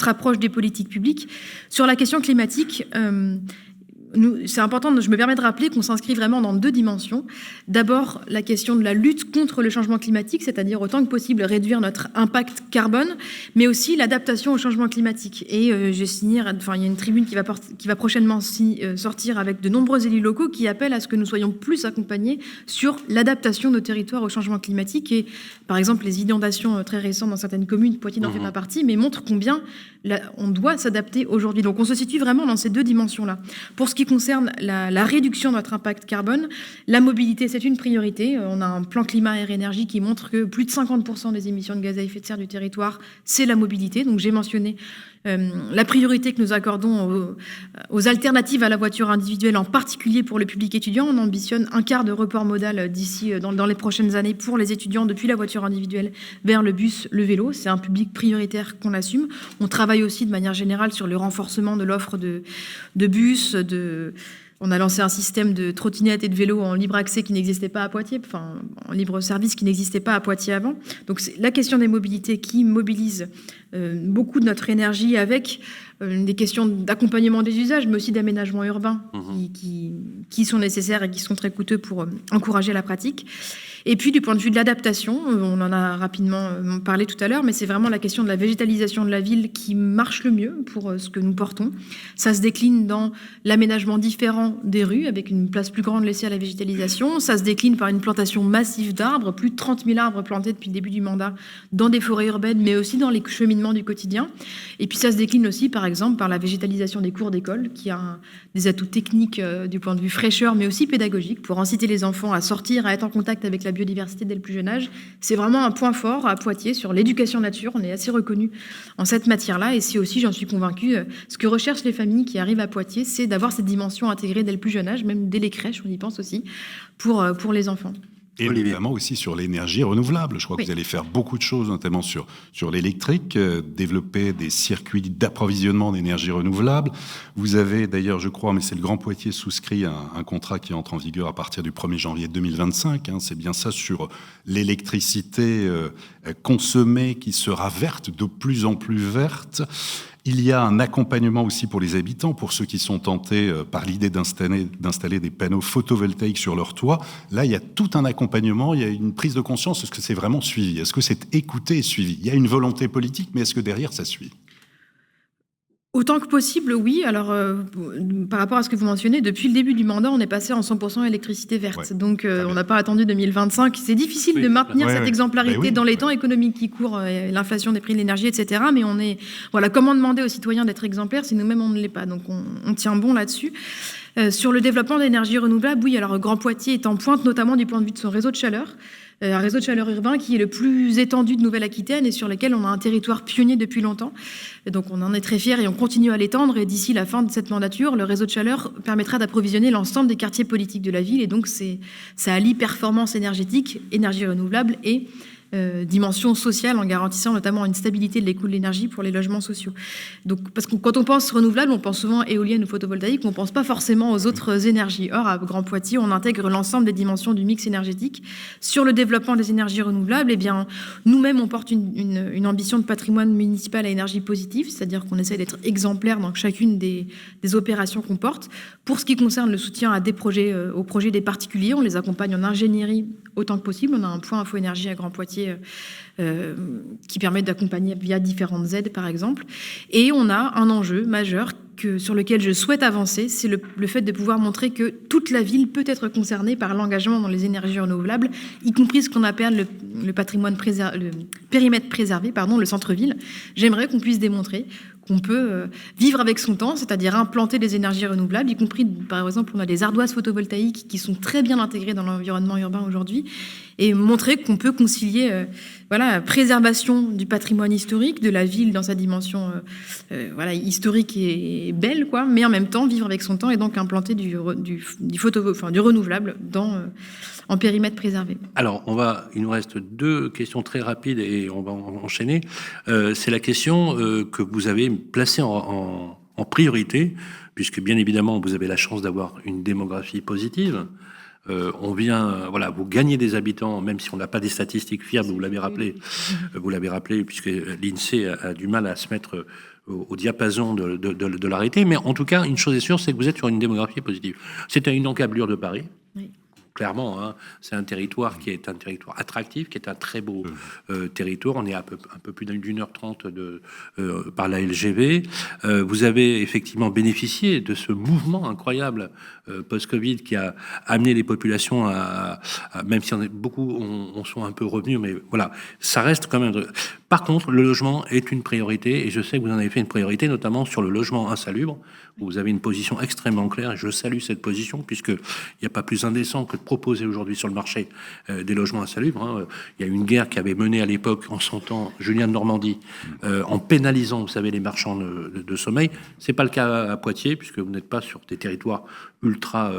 approche des politiques publiques. Sur la question climatique, c'est important, je me permets de rappeler qu'on s'inscrit vraiment dans 2 dimensions. D'abord, la question de la lutte contre le changement climatique, c'est-à-dire autant que possible réduire notre impact carbone, mais aussi l'adaptation au changement climatique. Et il y a une tribune qui va prochainement sortir avec de nombreux élus locaux qui appellent à ce que nous soyons plus accompagnés sur l'adaptation de nos territoires au changement climatique. Et par exemple, les inondations très récentes dans certaines communes, Poitiers n'en fait pas partie, mais montrent combien on doit s'adapter aujourd'hui. Donc on se situe vraiment dans ces 2 dimensions-là. Pour ce qui concerne la réduction de notre impact carbone, la mobilité, c'est une priorité. On a un plan climat et énergie qui montre que plus de 50% des émissions de gaz à effet de serre du territoire, c'est la mobilité. Donc j'ai mentionné la priorité que nous accordons aux alternatives à la voiture individuelle, en particulier pour le public étudiant. On ambitionne un quart de report modal d'ici dans les prochaines années pour les étudiants depuis la voiture individuelle vers le bus, le vélo. C'est un public prioritaire qu'on assume. On travaille aussi de manière générale sur le renforcement de l'offre de bus, on a lancé un système de trottinettes et de vélos en libre accès qui n'existait pas à Poitiers, en libre service qui n'existait pas à Poitiers avant. Donc c'est la question des mobilités qui mobilise beaucoup de notre énergie avec des questions d'accompagnement des usages, mais aussi d'aménagement urbain qui sont nécessaires et qui sont très coûteux pour encourager la pratique. Et puis du point de vue de l'adaptation, on en a rapidement parlé tout à l'heure, mais c'est vraiment la question de la végétalisation de la ville qui marche le mieux pour ce que nous portons. Ça se décline dans l'aménagement différent des rues, avec une place plus grande laissée à la végétalisation. Ça se décline par une plantation massive d'arbres, plus de 30 000 arbres plantés depuis le début du mandat dans des forêts urbaines, mais aussi dans les cheminements du quotidien. Et puis ça se décline aussi, par exemple, par la végétalisation des cours d'école, qui a des atouts techniques du point de vue fraîcheur, mais aussi pédagogique, pour inciter les enfants à sortir, à être en contact avec la biodiversité dès le plus jeune âge. C'est vraiment un point fort à Poitiers sur l'éducation nature. On est assez reconnu en cette matière-là. Et c'est aussi, j'en suis convaincue, ce que recherchent les familles qui arrivent à Poitiers, c'est d'avoir cette dimension intégrée dès le plus jeune âge, même dès les crèches, on y pense aussi, pour les enfants.
Et évidemment aussi sur l'énergie renouvelable. Je crois que vous allez faire beaucoup de choses, notamment sur l'électrique, développer des circuits d'approvisionnement d'énergie renouvelable. Vous avez d'ailleurs, je crois, mais c'est le Grand Poitiers souscrit un contrat qui entre en vigueur à partir du 1er janvier 2025. C'est bien ça, sur l'électricité consommée qui sera verte, de plus en plus verte. Il y a un accompagnement aussi pour les habitants, pour ceux qui sont tentés par l'idée d'installer des panneaux photovoltaïques sur leur toit. Là, il y a tout un accompagnement, il y a une prise de conscience. Est-ce que c'est vraiment suivi? Est-ce que c'est écouté et suivi? Il y a une volonté politique, mais est-ce que derrière, ça suit?
Autant que possible, oui. Alors, par rapport à ce que vous mentionnez, depuis le début du mandat, on est passé en 100% électricité verte. Ouais. Donc, on n'a pas attendu 2025. C'est difficile de maintenir cette exemplarité dans les temps économiques qui courent, l'inflation des prix de l'énergie, etc. Mais on est... Voilà, comment demander aux citoyens d'être exemplaires si nous-mêmes, on ne l'est pas? Donc, on tient bon là-dessus. Sur le développement d'énergie renouvelable, oui, alors Grand Poitiers est en pointe, notamment du point de vue de son réseau de chaleur. Un réseau de chaleur urbain qui est le plus étendu de Nouvelle-Aquitaine et sur lequel on a un territoire pionnier depuis longtemps. Et donc on en est très fiers et on continue à l'étendre. Et d'ici la fin de cette mandature, le réseau de chaleur permettra d'approvisionner l'ensemble des quartiers politiques de la ville. Et donc ça allie performance énergétique, énergie renouvelable et dimension sociale en garantissant notamment une stabilité de les coûts de l'énergie pour les logements sociaux. Donc, parce que quand on pense renouvelable, on pense souvent éolienne ou photovoltaïque, on ne pense pas forcément aux autres énergies. Or, à Grand Poitiers, on intègre l'ensemble des dimensions du mix énergétique. Sur le développement des énergies renouvelables, eh bien, nous-mêmes, on porte une ambition de patrimoine municipal à énergie positive, c'est-à-dire qu'on essaie d'être exemplaire dans chacune des opérations qu'on porte. Pour ce qui concerne le soutien à des projets, aux projets des particuliers, on les accompagne en ingénierie autant que possible. On a un point Info Énergie à Grand Poitiers qui permet d'accompagner via différentes aides, par exemple. Et on a un enjeu majeur sur lequel je souhaite avancer, c'est le fait de pouvoir montrer que toute la ville peut être concernée par l'engagement dans les énergies renouvelables, y compris ce qu'on appelle le périmètre préservé, le centre-ville. J'aimerais qu'on puisse démontrer qu'on peut vivre avec son temps, c'est-à-dire implanter des énergies renouvelables, y compris, par exemple, on a des ardoises photovoltaïques qui sont très bien intégrées dans l'environnement urbain aujourd'hui, et montrer qu'on peut concilier préservation du patrimoine historique, de la ville dans sa dimension historique et belle, mais en même temps vivre avec son temps et donc implanter du renouvelable en périmètre préservé.
Alors, il nous reste 2 questions très rapides et on va enchaîner. C'est la question que vous avez placée en priorité, puisque bien évidemment, vous avez la chance d'avoir une démographie positive. On vient, vous gagnez des habitants, même si on n'a pas des statistiques fiables, vous l'avez rappelé, puisque l'INSEE a du mal à se mettre au diapason de l'arrêté. Mais en tout cas, une chose est sûre, c'est que vous êtes sur une démographie positive. C'est à une encablure de Paris. Oui. Clairement, c'est un territoire qui est un territoire attractif, qui est un très beau territoire. On est un peu plus d'1h30 par la LGV. Vous avez effectivement bénéficié de ce mouvement incroyable post-Covid qui a amené les populations à même si beaucoup sont un peu revenus, mais voilà, ça reste quand même... Par contre, le logement est une priorité, et je sais que vous en avez fait une priorité, notamment sur le logement insalubre, où vous avez une position extrêmement claire, et je salue cette position, puisqu'il n'y a pas plus indécent que de proposer aujourd'hui sur le marché des logements insalubres. Il y a une guerre qui avait mené à l'époque, en son temps, Julien de Normandie, en pénalisant, vous savez, les marchands de sommeil. C'est pas le cas à Poitiers, puisque vous n'êtes pas sur des territoires ultra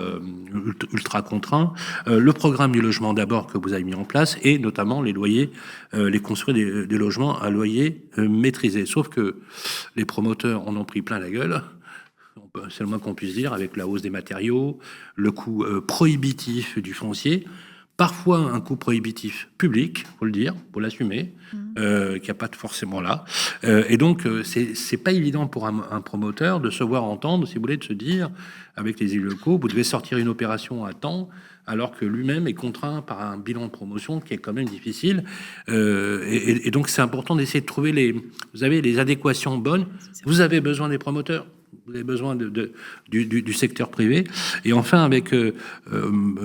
contraints. Le programme du logement d'abord que vous avez mis en place, et notamment les loyers, les construire des logements à loyer maîtrisé. Sauf que les promoteurs en ont pris plein la gueule, c'est le moins qu'on puisse dire, avec la hausse des matériaux, le coût prohibitif du foncier, parfois un coût prohibitif public, faut le dire, faut l'assumer, qu'il n'y a pas forcément là. Et donc, c'est pas évident pour un promoteur de se voir entendre, si vous voulez, de se dire, avec les élus locaux, vous devez sortir une opération à temps, alors que lui-même est contraint par un bilan de promotion qui est quand même difficile. Et donc, c'est important d'essayer de trouver les adéquations bonnes. Vous avez besoin des promoteurs. Vous avez besoin du secteur privé. Et enfin, avec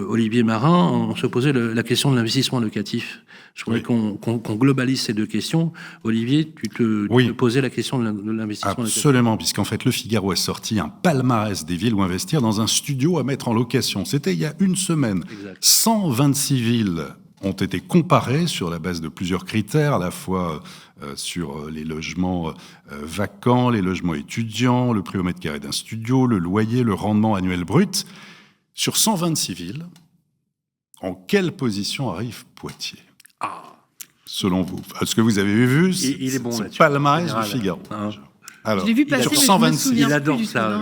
Olivier Marin, on se posait la question de l'investissement locatif. Je voudrais qu'on globalise ces 2 questions. Olivier, tu te posais la question de l'investissement locatif.
Absolument, puisqu'en fait, Le Figaro a sorti un palmarès des villes où investir dans un studio à mettre en location. C'était il y a une semaine. Exact. 126 villes ont été comparées sur la base de plusieurs critères, à la fois sur les logements vacants, les logements étudiants, le prix au mètre carré d'un studio, le loyer, le rendement annuel brut. Sur 126 villes, en quelle position arrive Poitiers ? Selon vous, ce que vous avez vu,
il est bon
c'est palmarès du Figaro.
Alors, je l'ai vu passer,
sur 126,
il adore ça.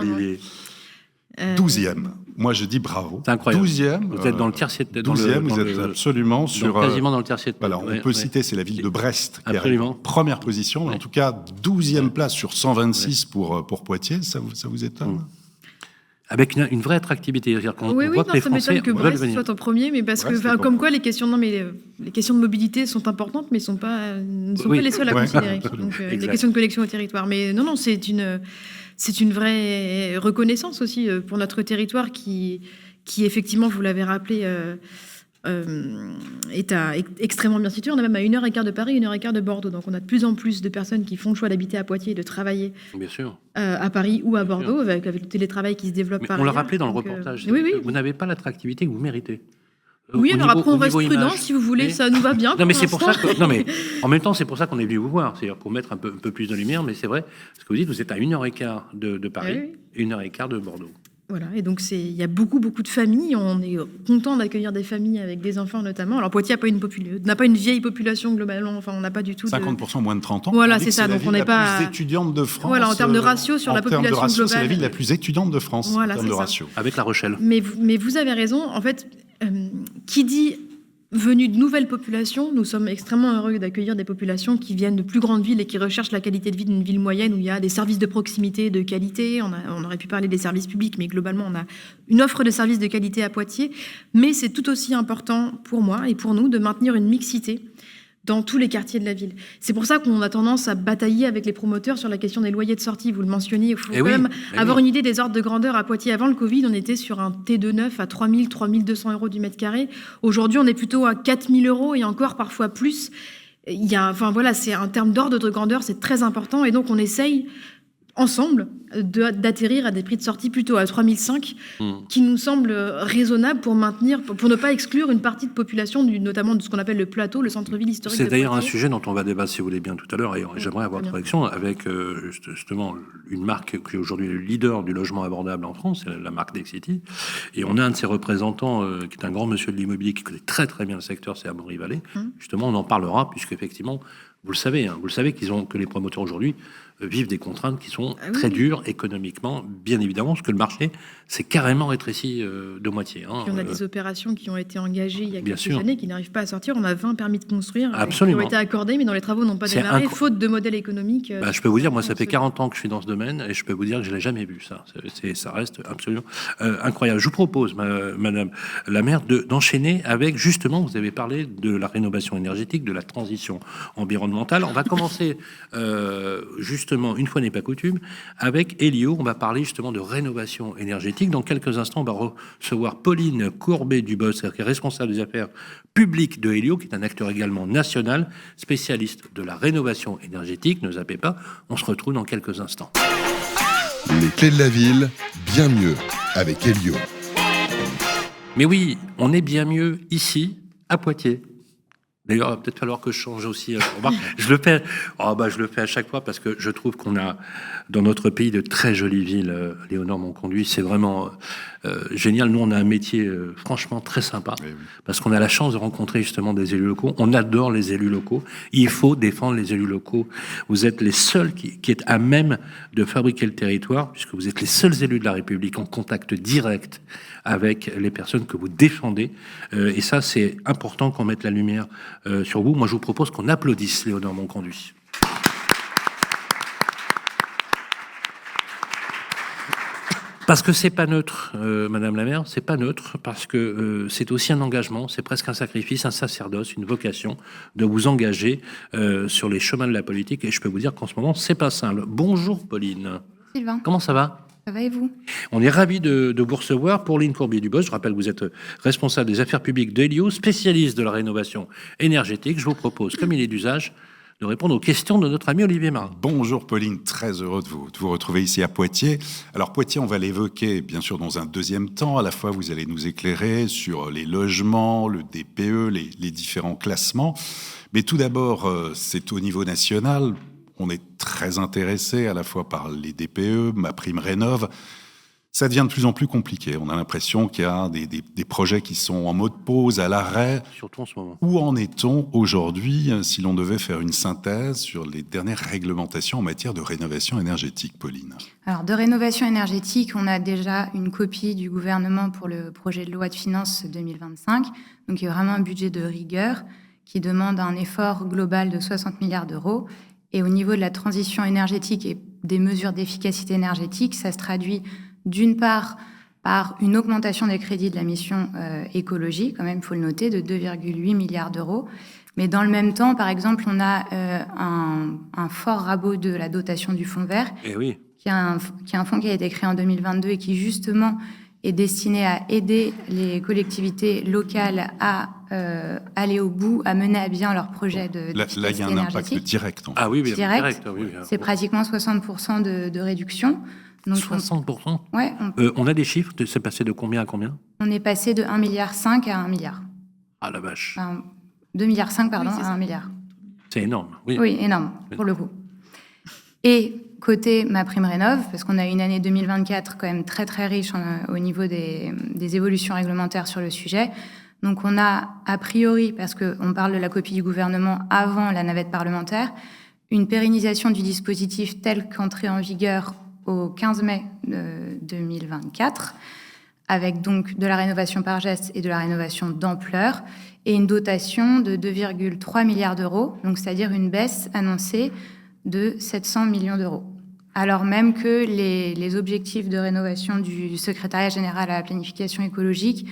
12e. moi je dis bravo.
C'est incroyable.
12e.
Vous êtes dans le tiercé.
12e, vous êtes absolument sur...
quasiment dans le tiercé.
Voilà, on peut citer, c'est la ville de Brest qui
Absolument.
arrive en première position. En tout cas, 12e place sur 126 pour Poitiers. Ça vous étonne
Avec une vraie attractivité. C'est-à-dire qu'on
oui,
voit que les
ça m'étonne
Français
que Brest soit en premier, mais parce que, comme quoi, les questions de mobilité sont importantes, mais ne sont pas les seules à considérer. Donc, les questions de connexion au territoire. Mais non, c'est une vraie reconnaissance aussi pour notre territoire qui effectivement, vous l'avez rappelé, est extrêmement bien situé. On est même à 1h15 de Paris, 1h15 de Bordeaux. Donc on a de plus en plus de personnes qui font le choix d'habiter à Poitiers et de travailler à Paris ou à Bordeaux, avec le télétravail qui se développe par ailleurs.
On l'a rappelé dans le reportage.
Oui.
Vous n'avez pas l'attractivité que vous méritez.
Oui, alors après on reste prudent, si vous voulez, ça nous va bien.
Non, mais c'est pour ça que, non, mais en même temps, c'est pour ça qu'on est venu vous voir. C'est-à-dire pour mettre un peu plus de lumière, mais c'est vrai, ce que vous dites, vous êtes à 1h15 de Paris, 1h15 de Bordeaux.
Voilà, et donc il y a beaucoup de familles. On est content d'accueillir des familles avec des enfants notamment. Alors Poitiers n'a pas une vieille population globalement. Enfin, on n'a pas du tout
50% moins de 30 ans.
Voilà, c'est ça. Donc on n'est pas
la plus étudiante de France.
Voilà, en termes de ratio sur la population globale.
C'est la ville la plus étudiante de France en termes de ratio.
Avec La Rochelle.
Mais vous avez raison. En fait, qui dit venue de nouvelles populations, nous sommes extrêmement heureux d'accueillir des populations qui viennent de plus grandes villes et qui recherchent la qualité de vie d'une ville moyenne où il y a des services de proximité de qualité. On aurait pu parler des services publics, mais globalement, on a une offre de services de qualité à Poitiers. Mais c'est tout aussi important pour moi et pour nous de maintenir une mixité dans tous les quartiers de la ville. C'est pour ça qu'on a tendance à batailler avec les promoteurs sur la question des loyers de sortie. Vous le mentionniez, il faut quand même avoir une idée des ordres de grandeur. À Poitiers, avant le Covid, on était sur un T2 neuf à 3 000, 3 200 euros du mètre carré. Aujourd'hui, on est plutôt à 4 000 euros et encore parfois plus. C'est un terme d'ordre de grandeur, c'est très important. Et donc, on essaye ensemble d'atterrir à des prix de sortie plutôt à 3 500, qui nous semble raisonnable pour ne pas exclure une partie de population, notamment de ce qu'on appelle le plateau, le centre-ville historique.
C'est d'ailleurs un sujet dont on va débattre, si vous voulez bien, tout à l'heure, et j'aimerais avoir votre réaction avec justement une marque qui est aujourd'hui le leader du logement abordable en France, c'est la marque Nexity, et on a un de ses représentants qui est un grand monsieur de l'immobilier qui connaît très très bien le secteur, c'est Amaury Vallée. Justement, on en parlera, puisque effectivement, vous le savez que les promoteurs aujourd'hui vivent des contraintes qui sont très dures économiquement, bien évidemment, parce que le marché s'est carrément rétréci de moitié.
Puis on a des opérations qui ont été engagées il y a quelques années qui n'arrivent pas à sortir. On a 20 permis de construire qui ont été accordés, mais dont les travaux n'ont pas démarré, faute de modèle économique.
Je peux vous dire, moi, ça fait 40 ans que je suis dans ce domaine, et je peux vous dire que je ne l'ai jamais vu, ça. Ça reste absolument incroyable. Je vous propose, Madame la maire, d'enchaîner avec, justement, vous avez parlé de la rénovation énergétique, de la transition environnementale. On va commencer justement, une fois n'est pas coutume, avec Elio. On va parler justement de rénovation énergétique. Dans quelques instants, on va recevoir Pauline Courbet-Dubos, qui est responsable des affaires publiques de Elio, qui est un acteur également national, spécialiste de la rénovation énergétique. Ne zappez pas, on se retrouve dans quelques instants.
Les clés de la ville, bien mieux, avec Elio.
Mais oui, on est bien mieux ici, à Poitiers. D'ailleurs, il va peut-être falloir que je change aussi. Je le fais à chaque fois parce que je trouve qu'on a dans notre pays de très jolies villes. Léonore Monconduit, c'est vraiment génial. Nous, on a un métier franchement très sympa parce qu'on a la chance de rencontrer justement des élus locaux. On adore les élus locaux. Il faut défendre les élus locaux. Vous êtes les seuls qui êtes à même de fabriquer le territoire puisque vous êtes les seuls élus de la République en contact direct avec les personnes que vous défendez. Et ça, c'est important qu'on mette la lumière sur vous. Moi, je vous propose qu'on applaudisse Léonore Monconduit. Parce que c'est pas neutre, Madame la maire, c'est pas neutre, parce que c'est aussi un engagement, c'est presque un sacrifice, un sacerdoce, une vocation de vous engager sur les chemins de la politique. Et je peux vous dire qu'en ce moment, c'est pas simple. Bonjour Pauline.
Sylvain.
Comment ça va ?
Ça va et vous ?
On est ravis de vous recevoir. Pauline Courbet-Dubos, je rappelle que vous êtes responsable des affaires publiques d'Elio, spécialiste de la rénovation énergétique. Je vous propose, comme il est d'usage, de répondre aux questions de notre ami Olivier Marin.
Bonjour Pauline, très heureux de vous retrouver ici à Poitiers. Alors Poitiers, on va l'évoquer bien sûr dans un deuxième temps. À la fois, vous allez nous éclairer sur les logements, le DPE, les différents classements. Mais tout d'abord, c'est au niveau national. On est très intéressé à la fois par les DPE, MaPrimeRénov'. Ça devient de plus en plus compliqué. On a l'impression qu'il y a des projets qui sont en mode pause, à l'arrêt.
Surtout en ce moment.
Où en est-on aujourd'hui, si l'on devait faire une synthèse sur les dernières réglementations en matière de rénovation énergétique, Pauline?
Alors, de rénovation énergétique, on a déjà une copie du gouvernement pour le projet de loi de finances 2025. Donc, il y a vraiment un budget de rigueur qui demande un effort global de 60 milliards d'euros. Et au niveau de la transition énergétique et des mesures d'efficacité énergétique, ça se traduit d'une part par une augmentation des crédits de la mission écologie, quand même, il faut le noter, de 2,8 milliards d'euros. Mais dans le même temps, par exemple, on a un fort rabot de la dotation du fonds vert, qui est un fonds qui a été créé en 2022 et qui, justement, est destiné à aider les collectivités locales à aller au bout, à mener à bien leurs projets d'efficacité énergétique.
Là, il y a un impact direct.
Ah oui,
direct. Oui, c'est pratiquement 60% de réduction.
Donc 60%.
Ouais.
On a des chiffres, c'est passé de combien à combien?
On est passé de 1,5 milliard à 1 milliard.
Ah la vache.
2,5 milliards, pardon, à 1 milliard.
C'est énorme. Oui,
énorme, pour le coup. Et côté MaPrimeRénov', parce qu'on a une année 2024 quand même très très riche au niveau des évolutions réglementaires sur le sujet. Donc on a, a priori, parce qu'on parle de la copie du gouvernement avant la navette parlementaire, une pérennisation du dispositif tel qu'entré en vigueur au 15 mai 2024, avec donc de la rénovation par geste et de la rénovation d'ampleur, et une dotation de 2,3 milliards d'euros, donc c'est-à-dire une baisse annoncée de 700 millions d'euros. Alors même que les objectifs de rénovation du secrétariat général à la planification écologique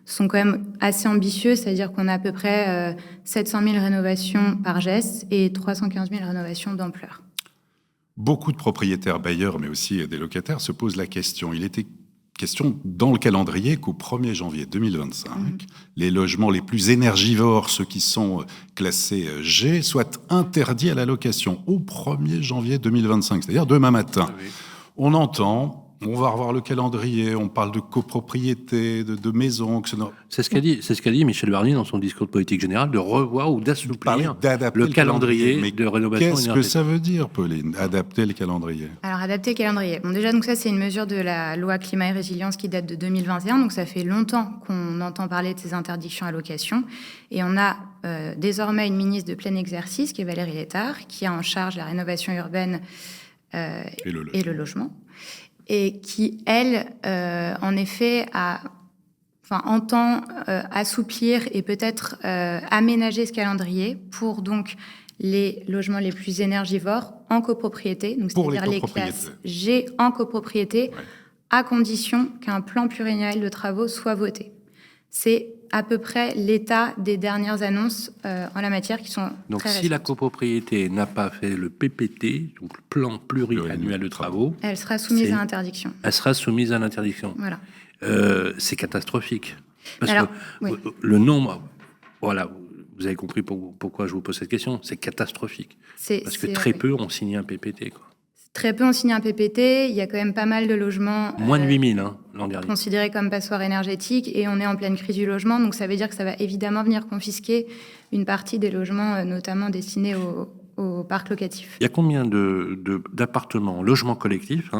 sont quand même assez ambitieux, c'est-à-dire qu'on a à peu près 700 000 rénovations par geste et 315 000 rénovations d'ampleur.
Beaucoup de propriétaires bailleurs, mais aussi des locataires, se posent la question. Il était question dans le calendrier qu'au 1er janvier 2025, les logements les plus énergivores, ceux qui sont classés G, soient interdits à la location au 1er janvier 2025, c'est-à-dire demain matin. Ah oui. On entend... On va revoir le calendrier, on parle de copropriété, de maisons...
C'est ce qu'a dit Michel Barnier dans son discours de politique générale, de revoir ou d'assouplir le calendrier de rénovation énergétique.
Qu'est-ce que ça veut dire, Pauline, adapter le calendrier?
Alors, adapter le calendrier. Bon, déjà, donc ça, c'est une mesure de la loi climat et résilience qui date de 2021, donc ça fait longtemps qu'on entend parler de ces interdictions à location. Et on a désormais une ministre de plein exercice, qui est Valérie Létard, qui a en charge la rénovation urbaine et le logement. Et qui, elle, en effet, entend assouplir et peut-être aménager ce calendrier pour donc les logements les plus énergivores en copropriété, donc c'est-à-dire les classes G en copropriété, à condition qu'un plan pluriannuel de travaux soit voté. C'est à peu près l'état des dernières annonces en la matière qui sont
donc
très
si
récentes.
La copropriété n'a pas fait le PPT, donc le plan pluriannuel de travaux,
elle sera soumise à l'interdiction.
Elle sera soumise à l'interdiction.
Voilà.
C'est catastrophique. Parce
Alors,
que le nombre... Voilà, vous avez compris pourquoi je vous pose cette question. C'est catastrophique. Parce que très peu ont signé un PPT, quoi.
Très peu ont signé un PPT. Il y a quand même pas mal de logements...
Moins de 8000 l'an dernier.
Considérés comme passoires énergétiques. Et on est en pleine crise du logement. Donc ça veut dire que ça va évidemment venir confisquer une partie des logements, notamment destinés au parc locatif.
Il y a combien d'appartements, logements collectifs,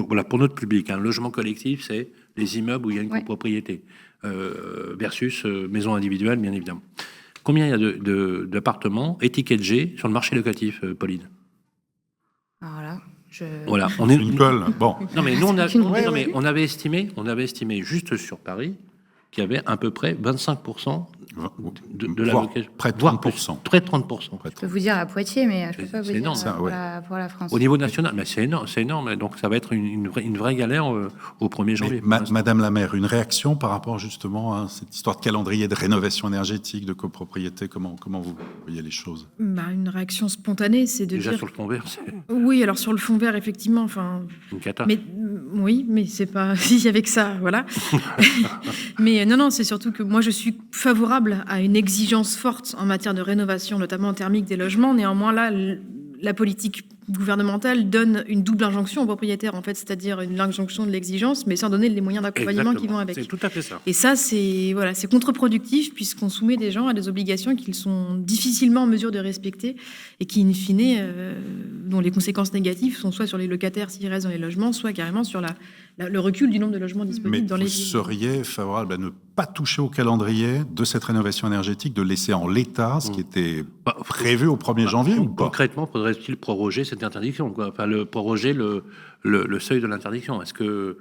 voilà, pour notre public, logement collectif, c'est les immeubles où il y a une copropriété, versus maison individuelle, bien évidemment. Combien il y a d'appartements étiquetés G sur le marché locatif, Pauline?
Alors là...
Voilà, on est
une colle. Bon.
Non mais nous on avait estimé juste sur Paris qu'il y avait à peu près 25% de la location.
Près de 30%.
Près de 30%.
Je peux vous dire à Poitiers, mais je ne peux pas vous dire
énorme,
pour la France.
Au niveau national, mais c'est énorme. Donc ça va être une vraie galère au 1er janvier.
Madame la maire, une réaction par rapport justement à cette histoire de calendrier de rénovation énergétique, de copropriété, comment vous voyez les choses?
Une réaction spontanée, c'est de
déjà
dire...
sur le fond vert,
Oui, alors sur le fond vert, effectivement,
une cata.
Mais c'est pas... Il y avait que ça, voilà. Mais non, c'est surtout que moi, je suis favorable à une exigence forte en matière de rénovation, notamment thermique des logements. Néanmoins, là, la politique gouvernementale donne une double injonction aux propriétaires, en fait, c'est-à-dire une injonction de l'exigence, mais sans donner les moyens d'accompagnement qui vont avec.
C'est tout à fait ça.
Et ça, c'est contre-productif, puisqu'on soumet des gens à des obligations qu'ils sont difficilement en mesure de respecter et qui, in fine, dont les conséquences négatives sont soit sur les locataires s'ils restent dans les logements, soit carrément sur le recul du nombre de logements disponibles dans les villes.
Mais vous seriez favorable à ne pas toucher au calendrier de cette rénovation énergétique, de laisser en l'état ce qui était prévu au 1er janvier ou pas?
Concrètement, faudrait-il proroger cette interdiction, quoi. Enfin, proroger le seuil de l'interdiction. Est-ce que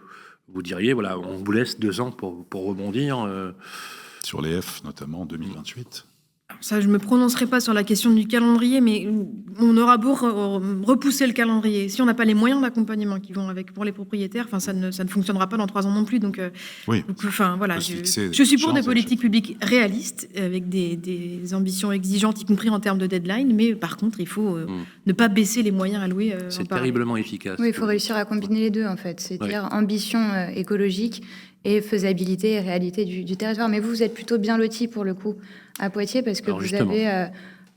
vous diriez, voilà, on vous laisse 2 ans pour rebondir
sur les F, notamment en 2028?
Ça, je ne me prononcerai pas sur la question du calendrier, mais on aura beau repousser le calendrier. Si on n'a pas les moyens d'accompagnement qui vont avec pour les propriétaires, ça ne fonctionnera pas dans 3 ans non plus. Donc, voilà, je suis pour des politiques publiques réalistes, avec des ambitions exigeantes, y compris en termes de deadline. Mais par contre, il faut ne pas baisser les moyens alloués.
C'est terriblement efficace.
Oui, il faut réussir à combiner les deux, en fait. C'est-à-dire ambition écologique et faisabilité et réalité du territoire. Mais vous êtes plutôt bien loti pour le coup à Poitiers, parce que vous avez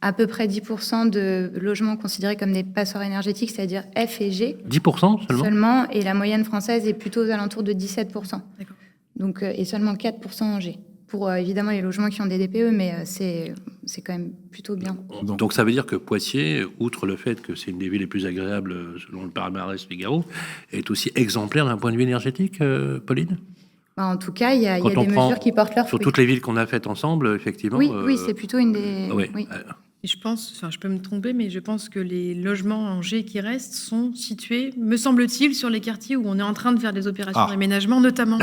à peu près 10% de logements considérés comme des passoires énergétiques, c'est-à-dire F et G.
10%
seulement, et la moyenne française est plutôt aux alentours de 17%. Donc, et seulement 4% en G. Pour évidemment les logements qui ont des DPE, mais c'est quand même plutôt bien.
Donc ça veut dire que Poitiers, outre le fait que c'est une des villes les plus agréables selon le palmarès Figaro, est aussi exemplaire d'un point de vue énergétique, Pauline ?
En tout cas, il y a des mesures qui portent leurs fruits.
Sur toutes les villes qu'on a faites ensemble, effectivement.
Oui, c'est plutôt une des...
Oui.
Et je pense, je peux me tromper, mais je pense que les logements en G qui restent sont situés, me semble-t-il, sur les quartiers où on est en train de faire des opérations d'aménagement, notamment.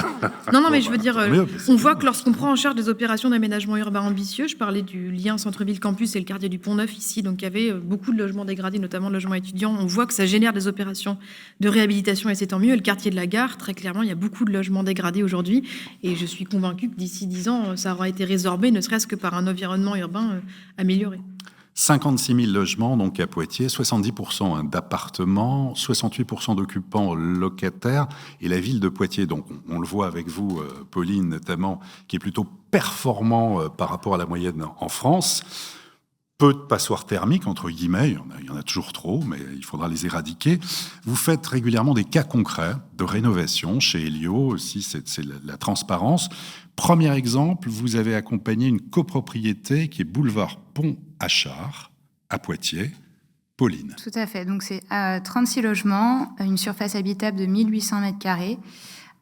Non, mais je veux dire, on voit que lorsqu'on prend en charge des opérations d'aménagement urbain ambitieux, je parlais du lien centre-ville-campus et le quartier du Pont-Neuf ici, donc il y avait beaucoup de logements dégradés, notamment de logements étudiants. On voit que ça génère des opérations de réhabilitation et c'est tant mieux. Et le quartier de la Gare, très clairement, il y a beaucoup de logements dégradés aujourd'hui et je suis convaincue que d'ici 10 ans, ça aura été résorbé, ne serait-ce que par un environnement urbain amélioré.
56 000 logements donc à Poitiers, 70% d'appartements, 68% d'occupants locataires. Et la ville de Poitiers, donc on le voit avec vous, Pauline notamment, qui est plutôt performant par rapport à la moyenne en France. Peu de passoires thermiques, entre guillemets, il y en a toujours trop, mais il faudra les éradiquer. Vous faites régulièrement des cas concrets de rénovation chez Elio, aussi c'est la transparence. Premier exemple, vous avez accompagné une copropriété qui est boulevard Pont-Achard, à Poitiers. Pauline.
Tout à fait, donc c'est 36 logements, une surface habitable de 1800 m²,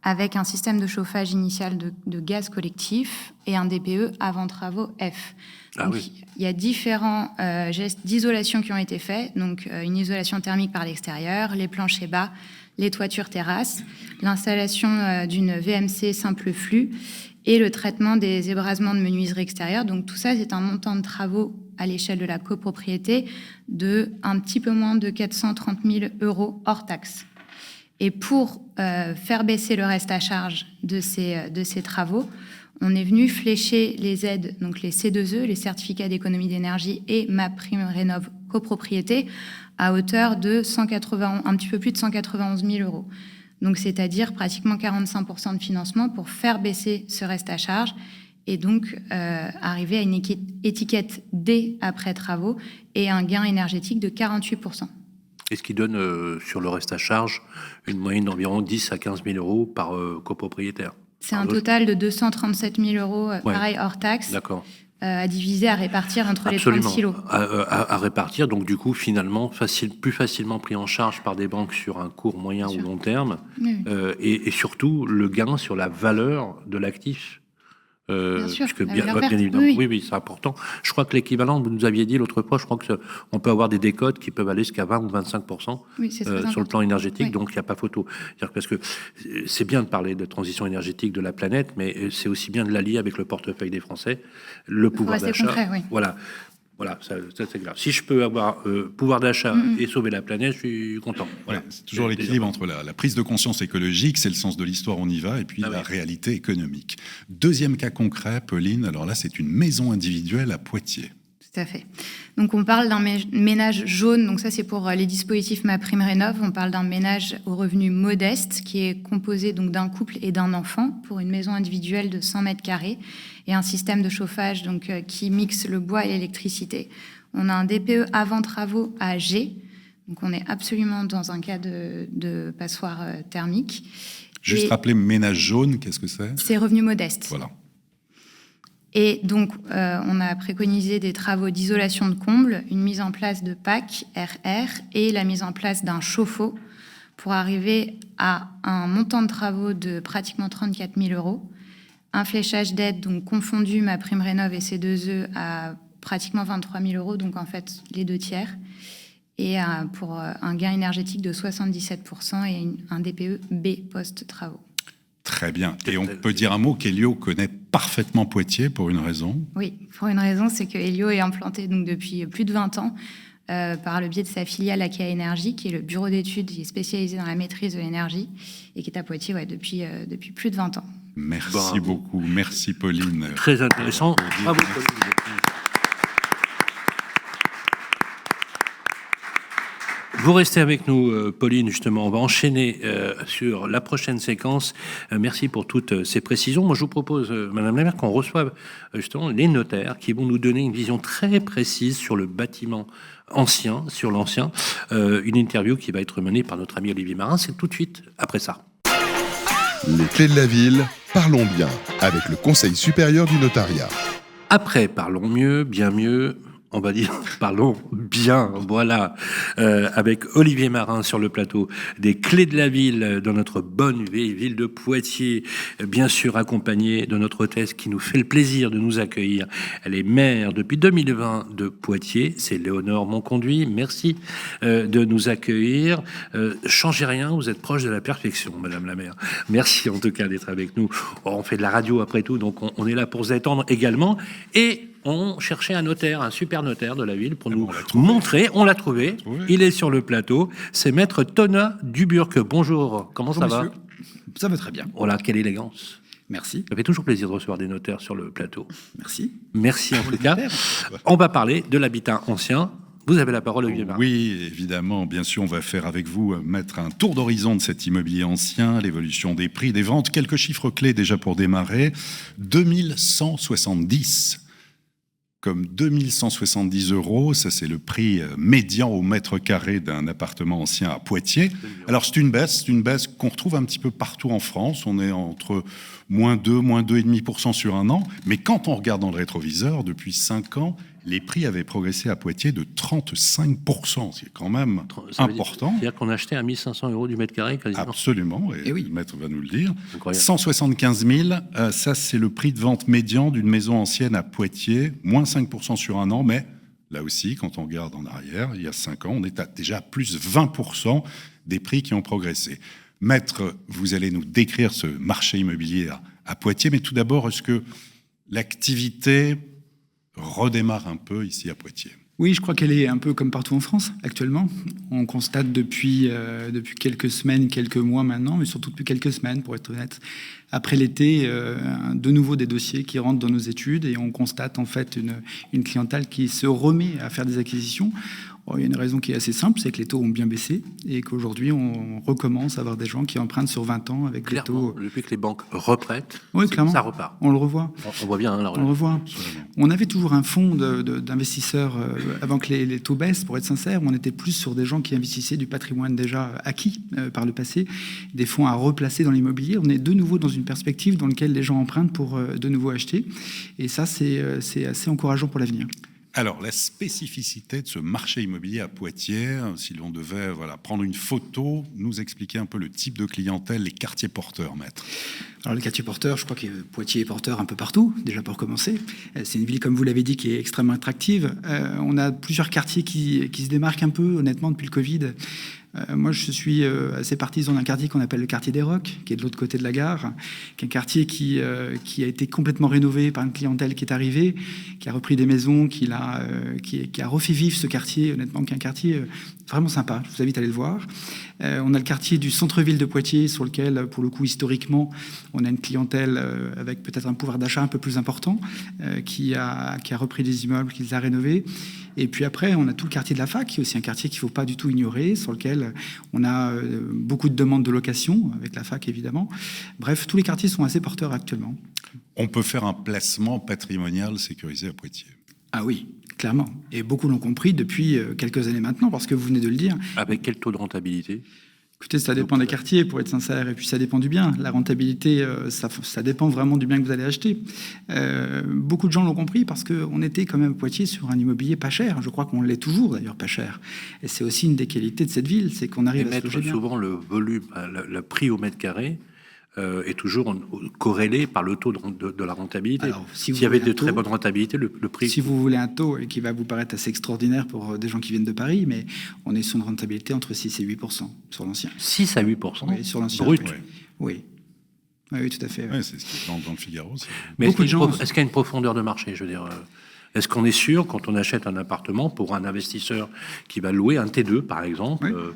avec un système de chauffage initial de gaz collectif et un DPE avant travaux F. Donc, il y a différents gestes d'isolation qui ont été faits, donc une isolation thermique par l'extérieur, les planchers bas, les toitures terrasses, l'installation d'une VMC simple flux et le traitement des ébrasements de menuiserie extérieure. Donc tout ça, c'est un montant de travaux à l'échelle de la copropriété de un petit peu moins de 430 000 € hors taxes. Et pour faire baisser le reste à charge de ces travaux, on est venu flécher les aides, donc les C2E, les certificats d'économie d'énergie et MaPrimeRénov' copropriété, à hauteur de un petit peu plus de 191 000 €. Donc c'est-à-dire pratiquement 45% de financement pour faire baisser ce reste à charge et donc arriver à une étiquette D après travaux et un gain énergétique de 48%.
Et ce qui donne sur le reste à charge une moyenne d'environ 10 à 15 000 € par copropriétaire.
C'est un total de 237 000 €, pareil, hors taxe.
D'accord.
À diviser, à répartir entre
Absolument.
Les 36 lots.
À répartir, donc du coup, finalement, plus facilement pris en charge par des banques sur un court, moyen ou long terme.
Oui.
Et surtout, le gain sur la valeur de l'actif.
Bien sûr,
bien évidemment. Oui, c'est important. Je crois que l'équivalent, vous nous aviez dit l'autre fois, je crois qu'on peut avoir des décotes qui peuvent aller jusqu'à 20 ou 25% sur le plan énergétique,
oui.
donc il n'y a pas photo. Parce que c'est bien de parler de transition énergétique de la planète, mais c'est aussi bien de l'allier avec le portefeuille des Français, le pouvoir d'achat.
Concret, oui.
Voilà, ça c'est grave. Si je peux avoir pouvoir d'achat et sauver la planète, je suis content. Voilà.
C'est toujours l'équilibre entre la prise de conscience écologique, c'est le sens de l'histoire, on y va, et puis la réalité économique. Deuxième cas concret, Pauline, alors là, c'est une maison individuelle à Poitiers.
Tout à fait. Donc on parle d'un ménage jaune, donc ça c'est pour les dispositifs MaPrimeRénov'. On parle d'un ménage aux revenus modestes qui est composé donc d'un couple et d'un enfant pour une maison individuelle de 100 m² et un système de chauffage donc qui mixe le bois et l'électricité. On a un DPE avant travaux à G, Donc on est absolument dans un cas de passoire thermique.
Juste rappeler ménage jaune, qu'est-ce que c'est ?
C'est revenu modeste.
Voilà.
Et donc, on a préconisé des travaux d'isolation de combles, une mise en place de PAC, RR, et la mise en place d'un chauffe-eau pour arriver à un montant de travaux de pratiquement 34 000 €, un fléchage d'aide, donc confondu MaPrimeRénov' et C2E, à pratiquement 23 000 €, donc en fait les 2/3, et pour un gain énergétique de 77% et un DPE B post-travaux.
Très bien. Et on peut dire un mot qu'Elio connaît parfaitement Poitiers pour une raison.
Oui, pour une raison, c'est que Elio est implanté donc, depuis plus de 20 ans par le biais de sa filiale Akea Énergie, qui est le bureau d'études qui est spécialisé dans la maîtrise de l'énergie et qui est à Poitiers depuis plus de 20 ans.
Merci beaucoup. Merci Pauline.
Très intéressant. Bravo Pauline. Vous restez avec nous, Pauline, justement. On va enchaîner sur la prochaine séquence. Merci pour toutes ces précisions. Moi, je vous propose, Madame la maire, qu'on reçoive justement les notaires qui vont nous donner une vision très précise sur le bâtiment ancien, sur l'ancien. Une interview qui va être menée par notre ami Olivier Marin. C'est tout de suite après ça.
Les clés de la ville, parlons bien, avec le Conseil supérieur du notariat.
Après, parlons mieux, bien mieux. On va dire, parlons bien, voilà, avec Olivier Marin sur le plateau des Clés de la Ville dans notre bonne vieille ville de Poitiers, bien sûr accompagné de notre hôtesse qui nous fait le plaisir de nous accueillir. Elle est maire depuis 2020 de Poitiers, c'est Léonore Monconduit. Merci de nous accueillir. Changez rien, vous êtes proche de la perfection, Madame la maire. Merci en tout cas d'être avec nous. On fait de la radio après tout, donc on est là pour se détendre également. Et on cherchait un notaire, un super notaire de la ville pour nous montrer. On l'a trouvé. Il est sur le plateau. C'est Maître Thomas Duburc. Bonjour. Comment ça va ?
Ça va très bien.
Voilà, quelle élégance.
Merci.
Ça fait toujours plaisir de recevoir des notaires sur le plateau.
Merci.
Merci en tout cas. On va parler de l'habitat ancien. Vous avez la parole, Olivier Marin.
Oui, évidemment. Bien sûr, on va faire avec vous mettre un tour d'horizon de cet immobilier ancien, l'évolution des prix, des ventes. Quelques chiffres clés déjà pour démarrer. 2170. Comme 2170 €, ça c'est le prix médian au mètre carré d'un appartement ancien à Poitiers. Alors c'est une baisse qu'on retrouve un petit peu partout en France. On est entre -2, -2,5% sur un an. Mais quand on regarde dans le rétroviseur, depuis 5 ans, les prix avaient progressé à Poitiers de 35%, ce qui est quand même important.
C'est-à-dire qu'on achetait à 1 500 € du mètre carré quasiment.
Absolument, et oui. Le maître va nous le dire.
Incroyable.
175 000, ça c'est le prix de vente médian d'une maison ancienne à Poitiers, moins 5% sur un an, mais là aussi, quand on regarde en arrière, il y a 5 ans, on est déjà à plus 20% des prix qui ont progressé. Maître, vous allez nous décrire ce marché immobilier à Poitiers, mais tout d'abord, est-ce que l'activité redémarre un peu ici à Poitiers?
Oui, je crois qu'elle est un peu comme partout en France actuellement. On constate depuis quelques semaines, quelques mois maintenant, mais surtout depuis quelques semaines, pour être honnête, après l'été, de nouveau des dossiers qui rentrent dans nos études et on constate en fait une clientèle qui se remet à faire des acquisitions. Il y a une raison qui est assez simple, c'est que les taux ont bien baissé et qu'aujourd'hui, on recommence à avoir des gens qui empruntent sur 20 ans avec des taux...
Depuis que les banques reprêtent,
oui, clairement,
ça repart.
On le revoit.
On voit bien, là.
On le revoit. On avait toujours un fonds d'investisseurs avant que les taux baissent, pour être sincère. On était plus sur des gens qui investissaient du patrimoine déjà acquis par le passé, des fonds à replacer dans l'immobilier. On est de nouveau dans une perspective dans laquelle les gens empruntent pour de nouveau acheter. Et ça, c'est assez encourageant pour l'avenir.
Alors, la spécificité de ce marché immobilier à Poitiers, si l'on devait prendre une photo, nous expliquer un peu le type de clientèle, les quartiers porteurs, maître.
Alors, les quartiers porteurs, je crois que Poitiers est porteur un peu partout, déjà pour commencer. C'est une ville, comme vous l'avez dit, qui est extrêmement attractive. On a plusieurs quartiers qui se démarquent un peu, honnêtement, depuis le Covid. Moi, je suis assez partisan d'un quartier qu'on appelle le quartier des Rocs, qui est de l'autre côté de la gare, qui est un quartier qui a été complètement rénové par une clientèle qui est arrivée, qui a repris des maisons, qui a refait vivre ce quartier, honnêtement, qui est un quartier vraiment sympa. Je vous invite à aller le voir. On a le quartier du centre-ville de Poitiers, sur lequel, pour le coup, historiquement, on a une clientèle avec peut-être un pouvoir d'achat un peu plus important, qui a repris des immeubles, qui les a rénovés. Et puis après, on a tout le quartier de la Fac, qui est aussi un quartier qu'il ne faut pas du tout ignorer, sur lequel on a beaucoup de demandes de location, avec la Fac évidemment. Bref, tous les quartiers sont assez porteurs actuellement.
On peut faire un placement patrimonial sécurisé à Poitiers.
Ah oui, clairement. Et beaucoup l'ont compris depuis quelques années maintenant, parce que vous venez de le dire.
Avec quel taux de rentabilité ?
Écoutez, ça dépend des quartiers, pour être sincère, et puis ça dépend du bien. La rentabilité, ça dépend vraiment du bien que vous allez acheter. Beaucoup de gens l'ont compris parce qu'on était quand même à Poitiers sur un immobilier pas cher. Je crois qu'on l'est toujours d'ailleurs pas cher. Et c'est aussi une des qualités de cette ville, c'est qu'on arrive à se loger bien.
Souvent le volume, le prix au mètre carré est toujours corrélé par le taux de la rentabilité. Alors, s'il y avait de très bonnes rentabilités, le prix...
Si vous voulez un taux qui va vous paraître assez extraordinaire pour des gens qui viennent de Paris, mais on est sur une rentabilité entre 6 et 8% sur l'ancien.
6 à 8%
oui, sur l'ancien.
Brut.
Oui. Oui, tout à fait.
Oui, c'est ce qui est dans le Figaro.
Mais est-ce qu'il y a une profondeur de marché, je veux dire est-ce qu'on est sûr, quand on achète un appartement, pour un investisseur qui va louer un T2, par exemple,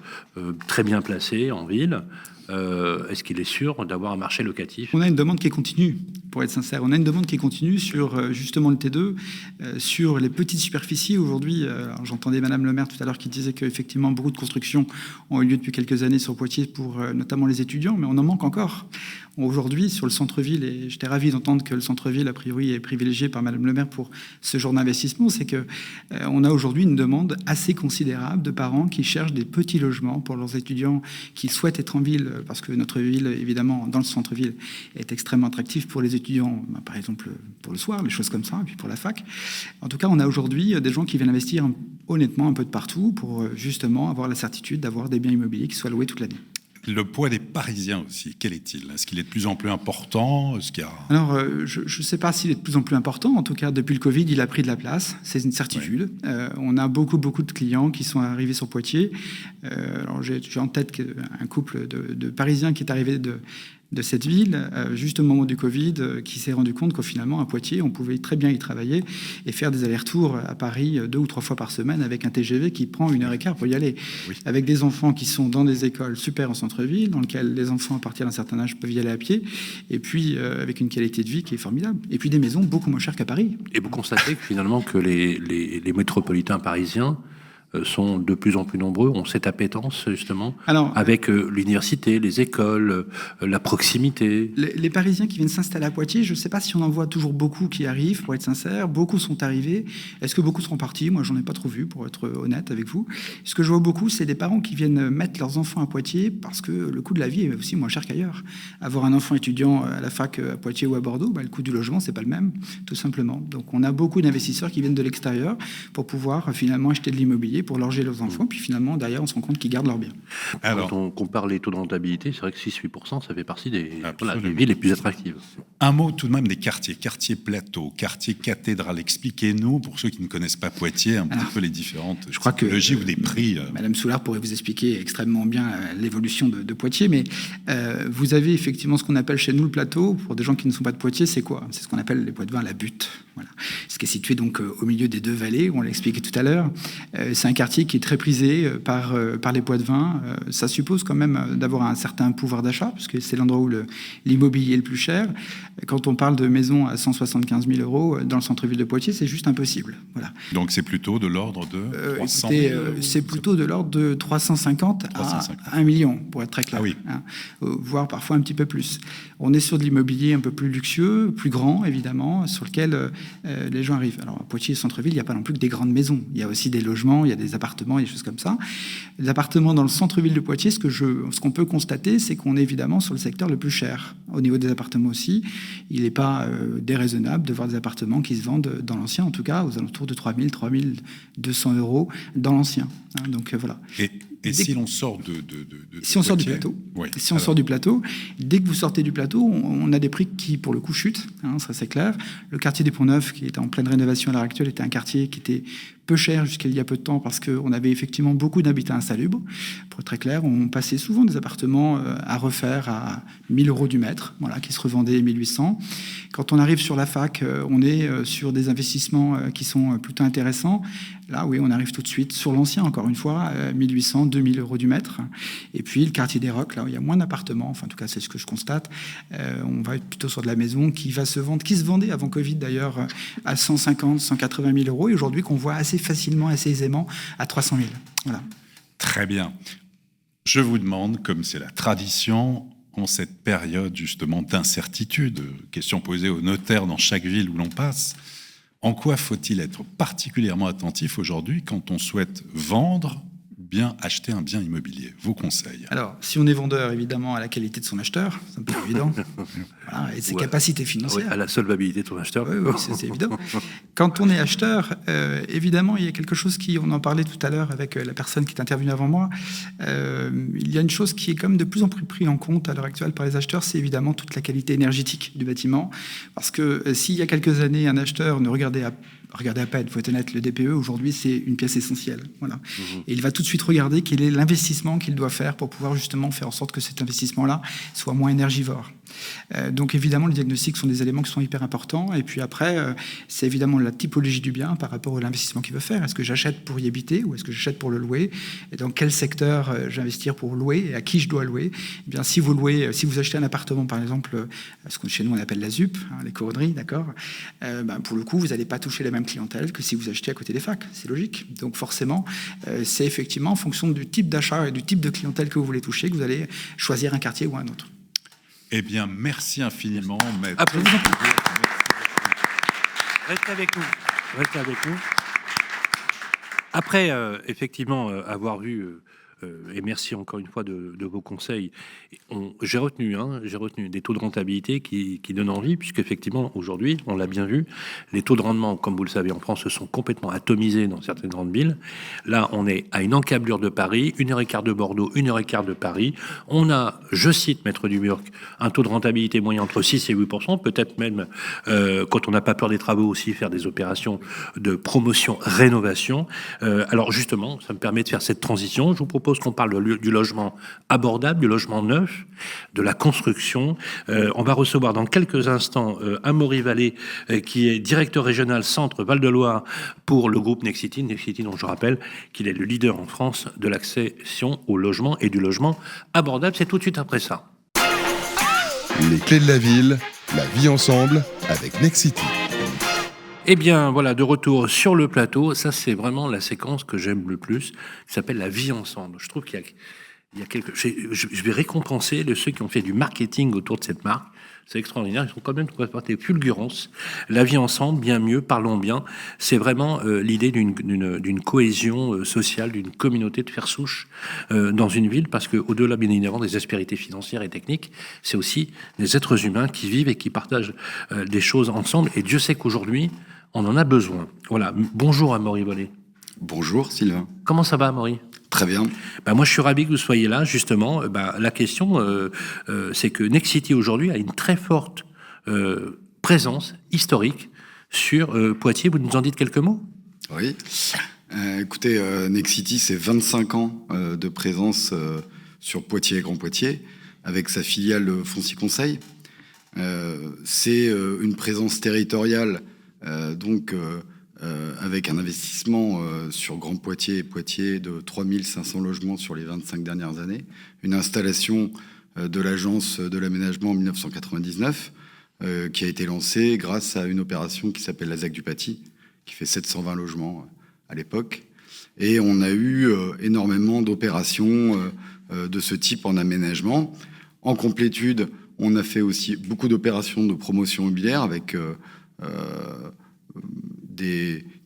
très bien placé en ville, est-ce qu'il est sûr d'avoir un marché locatif ?
On a une demande qui continue, pour être sincère. On a une demande qui continue sur justement le T2, sur les petites superficies. Aujourd'hui, j'entendais Madame le maire tout à l'heure qui disait qu'effectivement beaucoup de constructions ont eu lieu depuis quelques années sur Poitiers pour notamment les étudiants, mais on en manque encore. Aujourd'hui, sur le centre-ville, et j'étais ravi d'entendre que le centre-ville, a priori, est privilégié par Madame le maire pour ce genre d'investissement, c'est que on a aujourd'hui une demande assez considérable de parents qui cherchent des petits logements pour leurs étudiants qui souhaitent être en ville, parce que notre ville, évidemment, dans le centre-ville, est extrêmement attractive pour les étudiants, par exemple pour le soir, les choses comme ça, et puis pour la fac. En tout cas, on a aujourd'hui des gens qui viennent investir honnêtement un peu de partout pour justement avoir la certitude d'avoir des biens immobiliers qui soient loués toute l'année.
Le poids des Parisiens aussi, quel est-il ? Est-ce qu'il est de plus en plus important ?
Alors, je ne sais pas s'il est de plus en plus important. En tout cas, depuis le Covid, il a pris de la place. C'est une certitude. Ouais. On a beaucoup de clients qui sont arrivés sur Poitiers. Alors, j'ai en tête un couple de Parisiens qui est arrivé de cette ville, juste au moment du Covid, qui s'est rendu compte qu'au finalement, à Poitiers, on pouvait très bien y travailler et faire des allers-retours à Paris 2 ou 3 fois par semaine avec un TGV qui prend 1h15 pour y aller. Oui. Avec des enfants qui sont dans des écoles super en centre-ville, dans lesquelles les enfants, à partir d'un certain âge, peuvent y aller à pied, et puis avec une qualité de vie qui est formidable. Et puis des maisons beaucoup moins chères qu'à Paris.
Et vous constatez que finalement, que les métropolitains parisiens sont de plus en plus nombreux, ont cette appétence justement, avec l'université, les écoles, la proximité.
Les Parisiens qui viennent s'installer à Poitiers, je ne sais pas si on en voit toujours beaucoup qui arrivent, pour être sincère. Beaucoup sont arrivés. Est-ce que beaucoup seront partis ? Moi, j'en ai pas trop vu, pour être honnête avec vous. Ce que je vois beaucoup, c'est des parents qui viennent mettre leurs enfants à Poitiers parce que le coût de la vie est aussi moins cher qu'ailleurs. Avoir un enfant étudiant à la fac à Poitiers ou à Bordeaux, le coût du logement, c'est pas le même, tout simplement. Donc, on a beaucoup d'investisseurs qui viennent de l'extérieur pour pouvoir finalement acheter de l'immobilier pour loger leurs enfants, puis finalement, derrière, on se rend compte qu'ils gardent leurs biens.
Alors, quand on compare les taux de rentabilité, c'est vrai que 6-8%, ça fait partie des villes les plus attractives.
Un mot tout de même des quartiers. Quartier Plateau, quartier Cathédrale. Expliquez-nous, pour ceux qui ne connaissent pas Poitiers, un petit peu les différentes typologies ou des prix.
Madame Soulard pourrait vous expliquer extrêmement bien l'évolution de Poitiers, mais vous avez effectivement ce qu'on appelle chez nous le plateau. Pour des gens qui ne sont pas de Poitiers, c'est quoi ? C'est ce qu'on appelle les Poitevins la butte. Voilà. Ce qui est situé donc au milieu des 2 vallées, on l'a expliqué tout à l'heure. C'est un quartier qui est très prisé par les Poitevins. Ça suppose quand même d'avoir un certain pouvoir d'achat, puisque c'est l'endroit où l'immobilier est le plus cher. Quand on parle de maisons à 175 000 euros dans le centre-ville de Poitiers, c'est juste impossible. Voilà.
Donc c'est plutôt de l'ordre de 300 000
c'est plutôt de l'ordre de 350 à 1 million, pour être très clair.
Ah oui.
Voire parfois un petit peu plus. On est sur de l'immobilier un peu plus luxueux, plus grand, évidemment, sur lequel les gens arrivent. Alors, à Poitiers, centre-ville, il n'y a pas non plus que des grandes maisons. Il y a aussi des logements, il y a des appartements, des choses comme ça. Les appartements dans le centre-ville de Poitiers, ce qu'on peut constater, c'est qu'on est évidemment sur le secteur le plus cher. Au niveau des appartements aussi, il n'est pas déraisonnable de voir des appartements qui se vendent dans l'ancien, en tout cas, aux alentours de 3 000, 3 200 euros dans l'ancien. Donc, voilà.
Et si l'on sort
si on sort du plateau, sort du plateau, dès que vous sortez du plateau, on a des prix qui, pour le coup, chutent, ça c'est clair. Le quartier des Ponts-Neufs, qui est en pleine rénovation à l'heure actuelle, était un quartier qui était peu cher jusqu'à il y a peu de temps parce qu'on avait effectivement beaucoup d'habitats insalubres. Pour être très clair, on passait souvent des appartements à refaire à 1 000 euros du mètre, qui se revendaient 1 800. Quand on arrive sur la fac, on est sur des investissements qui sont plutôt intéressants. Là, oui, on arrive tout de suite sur l'ancien, encore une fois, 1 800, 2 000 euros du mètre. Et puis le quartier des Rocs, là où il y a moins d'appartements, enfin en tout cas c'est ce que je constate, on va être plutôt sur de la maison qui va se vendre, qui se vendait avant Covid d'ailleurs à 150, 180 000 euros, et aujourd'hui qu'on voit assez facilement, assez aisément à 300 000. Voilà.
Très bien. Je vous demande, comme c'est la tradition, en cette période justement d'incertitude, question posée aux notaires dans chaque ville où l'on passe, En quoi faut-il être particulièrement attentif aujourd'hui quand on souhaite vendre bien acheter un bien immobilier? Vos conseils?
Alors, si on est vendeur, évidemment, à la qualité de son acheteur, c'est un peu évident. Voilà, et ses capacités financières.
Oui, à la solvabilité de son acheteur.
Oui, c'est évident. Quand on est acheteur, évidemment, il y a quelque chose on en parlait tout à l'heure avec la personne qui est intervenue avant moi, il y a une chose qui est quand même de plus en plus prise en compte à l'heure actuelle par les acheteurs, c'est évidemment toute la qualité énergétique du bâtiment. Parce que s'il y a quelques années, un acheteur ne regardait à peine, il faut être honnête, le DPE, aujourd'hui, c'est une pièce essentielle. Voilà. Et il va tout de suite regarder quel est l'investissement qu'il doit faire pour pouvoir justement faire en sorte que cet investissement-là soit moins énergivore. Donc évidemment, les diagnostics sont des éléments qui sont hyper importants. Et puis après, c'est évidemment la typologie du bien par rapport à l'investissement qu'il veut faire. Est-ce que j'achète pour y habiter ou est-ce que j'achète pour le louer? Et dans quel secteur j'investir pour louer et à qui je dois louer? Eh bien, si vous achetez un appartement, par exemple, ce que chez nous on appelle la ZUP, les couronneries, d'accord, pour le coup, vous n'allez pas toucher la même clientèle que si vous achetez à côté des facs. C'est logique. Donc forcément, c'est effectivement en fonction du type d'achat et du type de clientèle que vous voulez toucher que vous allez choisir un quartier ou un autre.
Eh bien, merci infiniment, maître.
Restez avec nous. Après, effectivement, avoir vu, et merci encore une fois de vos conseils, j'ai retenu des taux de rentabilité qui donnent envie, puisque effectivement, aujourd'hui, on l'a bien vu, les taux de rendement, comme vous le savez, en France, se sont complètement atomisés dans certaines grandes villes. Là, on est à une encablure de Paris, 1h15 de Bordeaux, 1h15 de Paris. On a, je cite Maître Duburc, un taux de rentabilité moyen entre 6 et 8%, peut-être même, quand on n'a pas peur des travaux aussi, faire des opérations de promotion-rénovation. Alors justement, ça me permet de faire cette transition. Je vous propose qu'on parle du logement abordable, du logement neuf, de la construction. On va recevoir dans quelques instants Amaury Vallée, qui est directeur régional Centre Val-de-Loire pour le groupe Nexity. Nexity, dont je rappelle qu'il est le leader en France de l'accession au logement et du logement abordable. C'est tout de suite après ça.
Les clés de la ville, la vie ensemble avec Nexity.
Eh bien, voilà, de retour sur le plateau. Ça, c'est vraiment la séquence que j'aime le plus, qui s'appelle la vie ensemble. Je trouve qu'il y a quelque... Je vais récompenser ceux qui ont fait du marketing autour de cette marque. C'est extraordinaire. Ils sont quand même des fulgurances. La vie ensemble, bien mieux, parlons bien. C'est vraiment l'idée d'une cohésion sociale, d'une communauté de faire souche dans une ville, parce que au-delà, bien évidemment, des aspérités financières et techniques, c'est aussi des êtres humains qui vivent et qui partagent des choses ensemble. Et Dieu sait qu'aujourd'hui, on en a besoin. Voilà. Bonjour Amaury Vallée.
Bonjour Sylvain.
Comment ça va, Amaury?
Très bien.
Moi, je suis ravi que vous soyez là, justement. La question, c'est que Nexity, aujourd'hui, a une très forte présence historique sur Poitiers. Vous nous en dites quelques mots?
Oui. Écoutez, Nexity, c'est 25 ans de présence sur Poitiers et Grand Poitiers, avec sa filiale Foncier Conseil. C'est une présence territoriale, avec un investissement sur Grand Poitiers et Poitiers de 3500 logements sur les 25 dernières années, une installation de l'agence de l'aménagement en 1999 qui a été lancée grâce à une opération qui s'appelle la ZAC du Paty, qui fait 720 logements à l'époque. Et on a eu énormément d'opérations de ce type en aménagement. En complétude, on a fait aussi beaucoup d'opérations de promotion immobilière avec...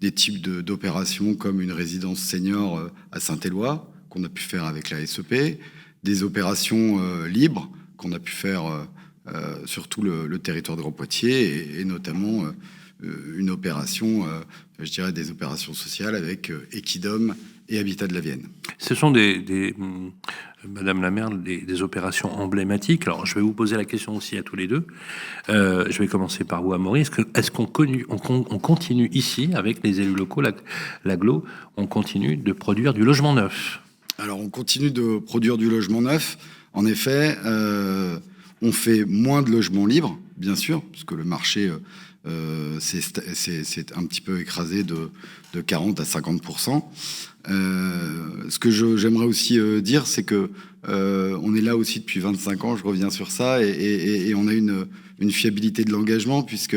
des types d'opérations comme une résidence senior à Saint-Éloi, qu'on a pu faire avec la SEP, des opérations libres qu'on a pu faire sur tout le territoire de Grand Poitiers, et notamment une opération, je dirais des opérations sociales avec Equidom et Habitat de la Vienne.
Ce sont Madame la maire, des opérations emblématiques. Alors, je vais vous poser la question aussi à tous les deux. Je vais commencer par vous, Amaury. Est-ce qu'on continue ici, avec les élus locaux, l'AGLO, on continue de produire du logement neuf?
Alors, on continue de produire du logement neuf. En effet, on fait moins de logements libres, bien sûr, puisque le marché c'est un petit peu écrasé de 40 à 50%. Ce que j'aimerais aussi dire, c'est que on est là aussi depuis 25 ans, je reviens sur ça, et on a une fiabilité de l'engagement, puisque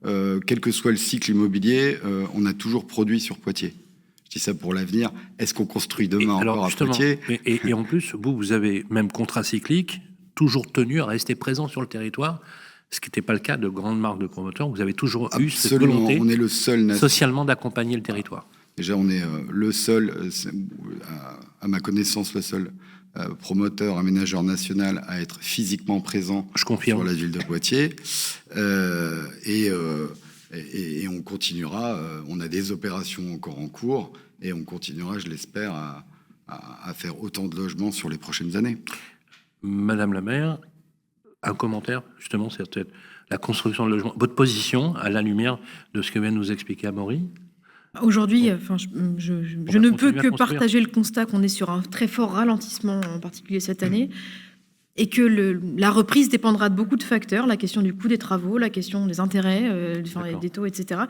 quel que soit le cycle immobilier, on a toujours produit sur Poitiers. Je dis ça pour l'avenir. Est-ce qu'on construit demain encore à Poitiers?
Et en plus, vous avez même contrat cyclique, toujours tenu à rester présent sur le territoire. ce qui n'était pas le cas de grandes marques de promoteurs. Vous avez toujours eu cette
Absolument.
volonté
On est le seul
socialement d'accompagner le territoire.
Déjà, on est le seul, à ma connaissance, le seul promoteur, aménageur national à être physiquement présent sur la ville de Poitiers. Et on continuera. On a des opérations encore en cours et on continuera, je l'espère, à faire autant de logements sur les prochaines années.
Madame la maire, un commentaire, justement, c'est peut-être la construction de logements. Votre position à la lumière de ce que vient de nous expliquer Amaury?
Aujourd'hui, je ne peux que partager le constat qu'on est sur un très fort ralentissement, en particulier cette année, et que la reprise dépendra de beaucoup de facteurs, la question du coût des travaux, la question des intérêts, des taux, etc.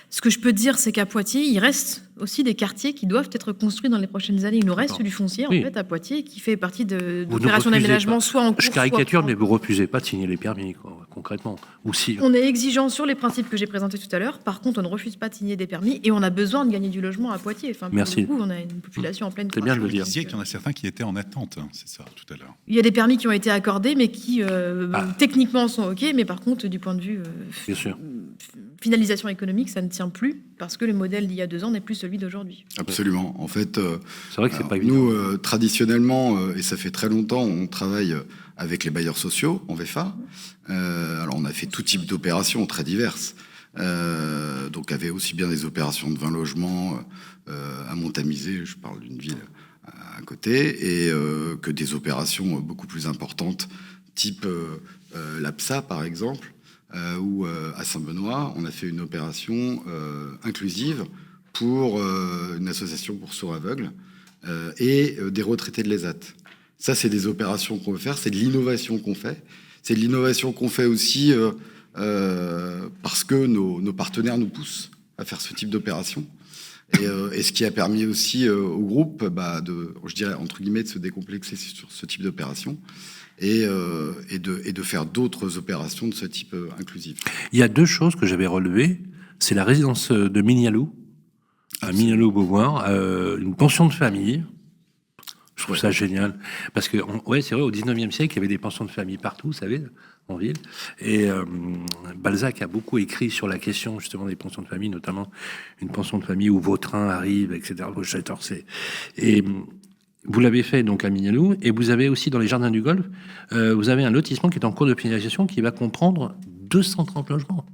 Ce que je peux dire, c'est qu'à Poitiers, il reste aussi des quartiers qui doivent être construits dans les prochaines années. Il nous reste du foncier, en fait, à Poitiers, qui fait partie d'opérations d'aménagement, soit en cours,
je caricature, mais vous refusez pas de signer les permis, quoi, concrètement. Ou si...
On est exigeant sur les principes que j'ai présentés tout à l'heure. Par contre, on ne refuse pas de signer des permis et on a besoin de gagner du logement à Poitiers. Enfin,
Merci.
Pour le coup, on a une population en pleine croissance.
C'est bien de le dire. Vous disiez qu'il y en a certains qui étaient en attente, c'est ça, tout à l'heure.
Il y a des permis qui ont été accordés, mais qui techniquement sont OK, mais par contre, du point de vue finalisation économique, ça ne tient plus parce que le modèle d'il y a 2 ans n'est plus celui d'aujourd'hui.
Absolument. En fait,
c'est vrai que c'est pas évident.
Nous, traditionnellement, et ça fait très longtemps, on travaille avec les bailleurs sociaux en VFA. Alors, on a fait tout type d'opérations très diverses. Donc, avait aussi bien des opérations de 20 logements à Montamisé, je parle d'une ville à côté, et que des opérations beaucoup plus importantes, type l'APSA, par exemple, où à Saint-Benoît, on a fait une opération inclusive pour une association pour sourds aveugles et des retraités de l'ESAT. Ça, c'est des opérations qu'on veut faire, c'est de l'innovation qu'on fait. C'est de l'innovation qu'on fait aussi parce que nos partenaires nous poussent à faire ce type d'opération. Et ce qui a permis aussi au groupe, je dirais, entre guillemets, de se décomplexer sur ce type d'opération et de faire d'autres opérations de ce type inclusif.
Il y a 2 choses que j'avais relevées. C'est la résidence de Mignaloux, à Mignaloux-Beauvoir, une pension de famille. Je trouve ça génial. Parce que, c'est vrai, au 19e siècle, il y avait des pensions de famille partout, vous savez, en ville. Et Balzac a beaucoup écrit sur la question, justement, des pensions de famille, notamment une pension de famille où Vautrin arrive, etc. Et vous l'avez fait, donc, à Mignaloux. Et vous avez aussi, dans les Jardins du Golfe, vous avez un lotissement qui est en cours de finalisation qui va comprendre 230 logements.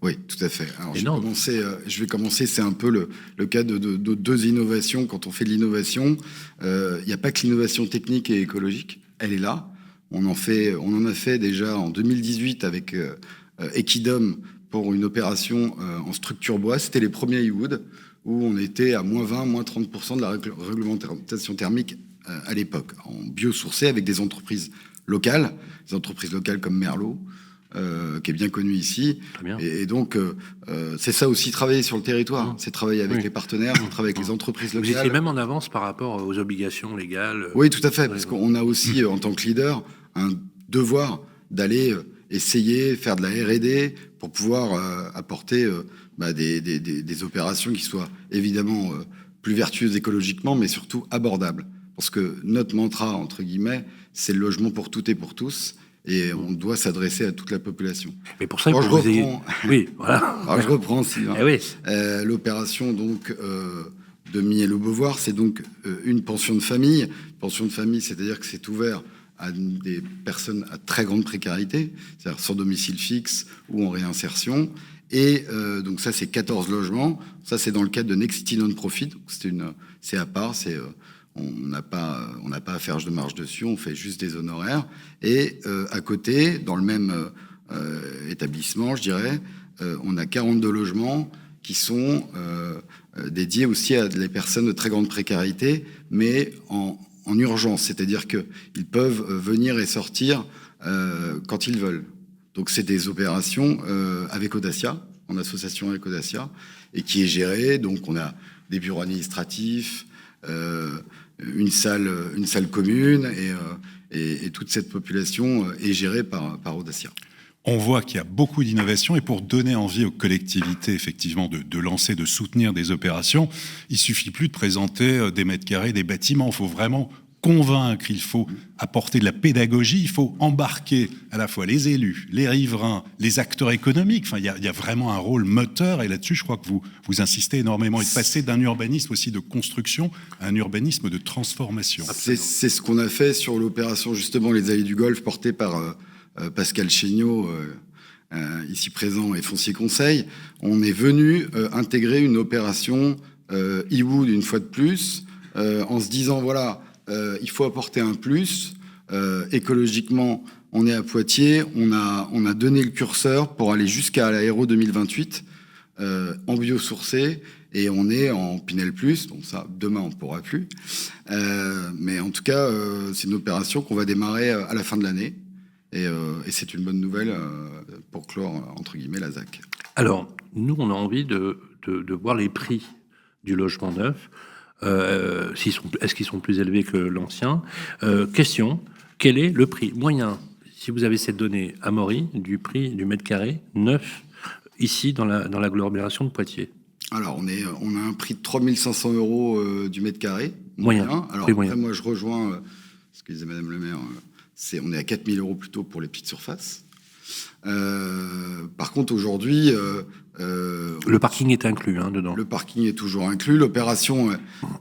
Oui, tout à fait. Alors, je vais commencer, c'est un peu le cas de 2 innovations. Quand on fait de l'innovation, il n'y a pas que l'innovation technique et écologique, elle est là. On en a fait déjà en 2018 avec Equidom pour une opération en structure bois. C'était les premiers e-wood où on était à -20, -30% de la réglementation thermique à l'époque, en biosourcé avec des entreprises locales comme Merlot, qui est bien connu ici. Et donc, c'est ça aussi, travailler sur le territoire. C'est travailler avec les partenaires, c'est travailler avec les entreprises locales.
Vous étiez même en avance par rapport aux obligations légales.
Oui, tout à fait, parce qu'on a aussi, en tant que leader, un devoir d'aller essayer, faire de la R&D pour pouvoir apporter des opérations qui soient évidemment plus vertueuses écologiquement, mais surtout abordables. Parce que notre mantra, entre guillemets, c'est le logement pour toutes et pour tous. Et on doit s'adresser à toute la population.
Mais pour ça, oui, voilà.
Alors, je reprends, Sylvain.
Eh oui.
L'opération donc de Mignaloux-Beauvoir, c'est donc une pension de famille. Pension de famille, c'est-à-dire que c'est ouvert à des personnes à très grande précarité, c'est-à-dire sans domicile fixe ou en réinsertion. Et donc ça, c'est 14 logements. Ça, c'est dans le cadre de Nexity Non-Profit. C'est à part, on n'a pas à faire de marge dessus, on fait juste des honoraires. Et à côté, dans le même établissement, je dirais, on a 42 logements qui sont dédiés aussi à des personnes de très grande précarité, mais en urgence. C'est-à-dire qu'ils peuvent venir et sortir quand ils veulent. Donc c'est des opérations avec Audacia, en association avec Audacia, et qui est gérée. Donc on a des bureaux administratifs, une salle commune, et toute cette population est gérée par Audacia.
On voit qu'il y a beaucoup d'innovations, et pour donner envie aux collectivités effectivement de lancer, de soutenir des opérations, il suffit plus de présenter des mètres carrés, des bâtiments. Il faut vraiment convaincre, il faut apporter de la pédagogie, il faut embarquer à la fois les élus, les riverains, les acteurs économiques. Enfin, il y a vraiment un rôle moteur, et là-dessus, je crois que vous insistez énormément. Et de passer d'un urbanisme aussi de construction à un urbanisme de transformation.
C'est ce qu'on a fait sur l'opération, justement, les Allées du Golfe, portée par Pascal Chéniaud, ici présent, et Foncier Conseil. On est venu intégrer une opération e-Wood une fois de plus, en se disant, voilà, il faut apporter un plus. Écologiquement, on est à Poitiers, on a donné le curseur pour aller jusqu'à l'Aéro 2028 en biosourcé, et on est en Pinel Plus. Bon, ça, demain, on ne pourra plus. Mais en tout cas, c'est une opération qu'on va démarrer à la fin de l'année. Et c'est une bonne nouvelle pour clore, entre guillemets, la ZAC.
Alors, nous, on a envie de voir les prix du logement neuf. Est-ce qu'ils sont plus élevés que l'ancien? Question, quel est le prix moyen, si vous avez cette donnée, Amaury, du prix du mètre carré neuf, ici, dans l'agglomération de Poitiers? Alors,
on a un prix de 3 500 € du mètre carré.
Moyen.
Alors, après, moi, je rejoins ce que disait Madame le maire. On est à 4 000 € plutôt pour les petites surfaces. Par contre, aujourd'hui...
le parking est inclus dedans.
Le parking est toujours inclus. L'opération,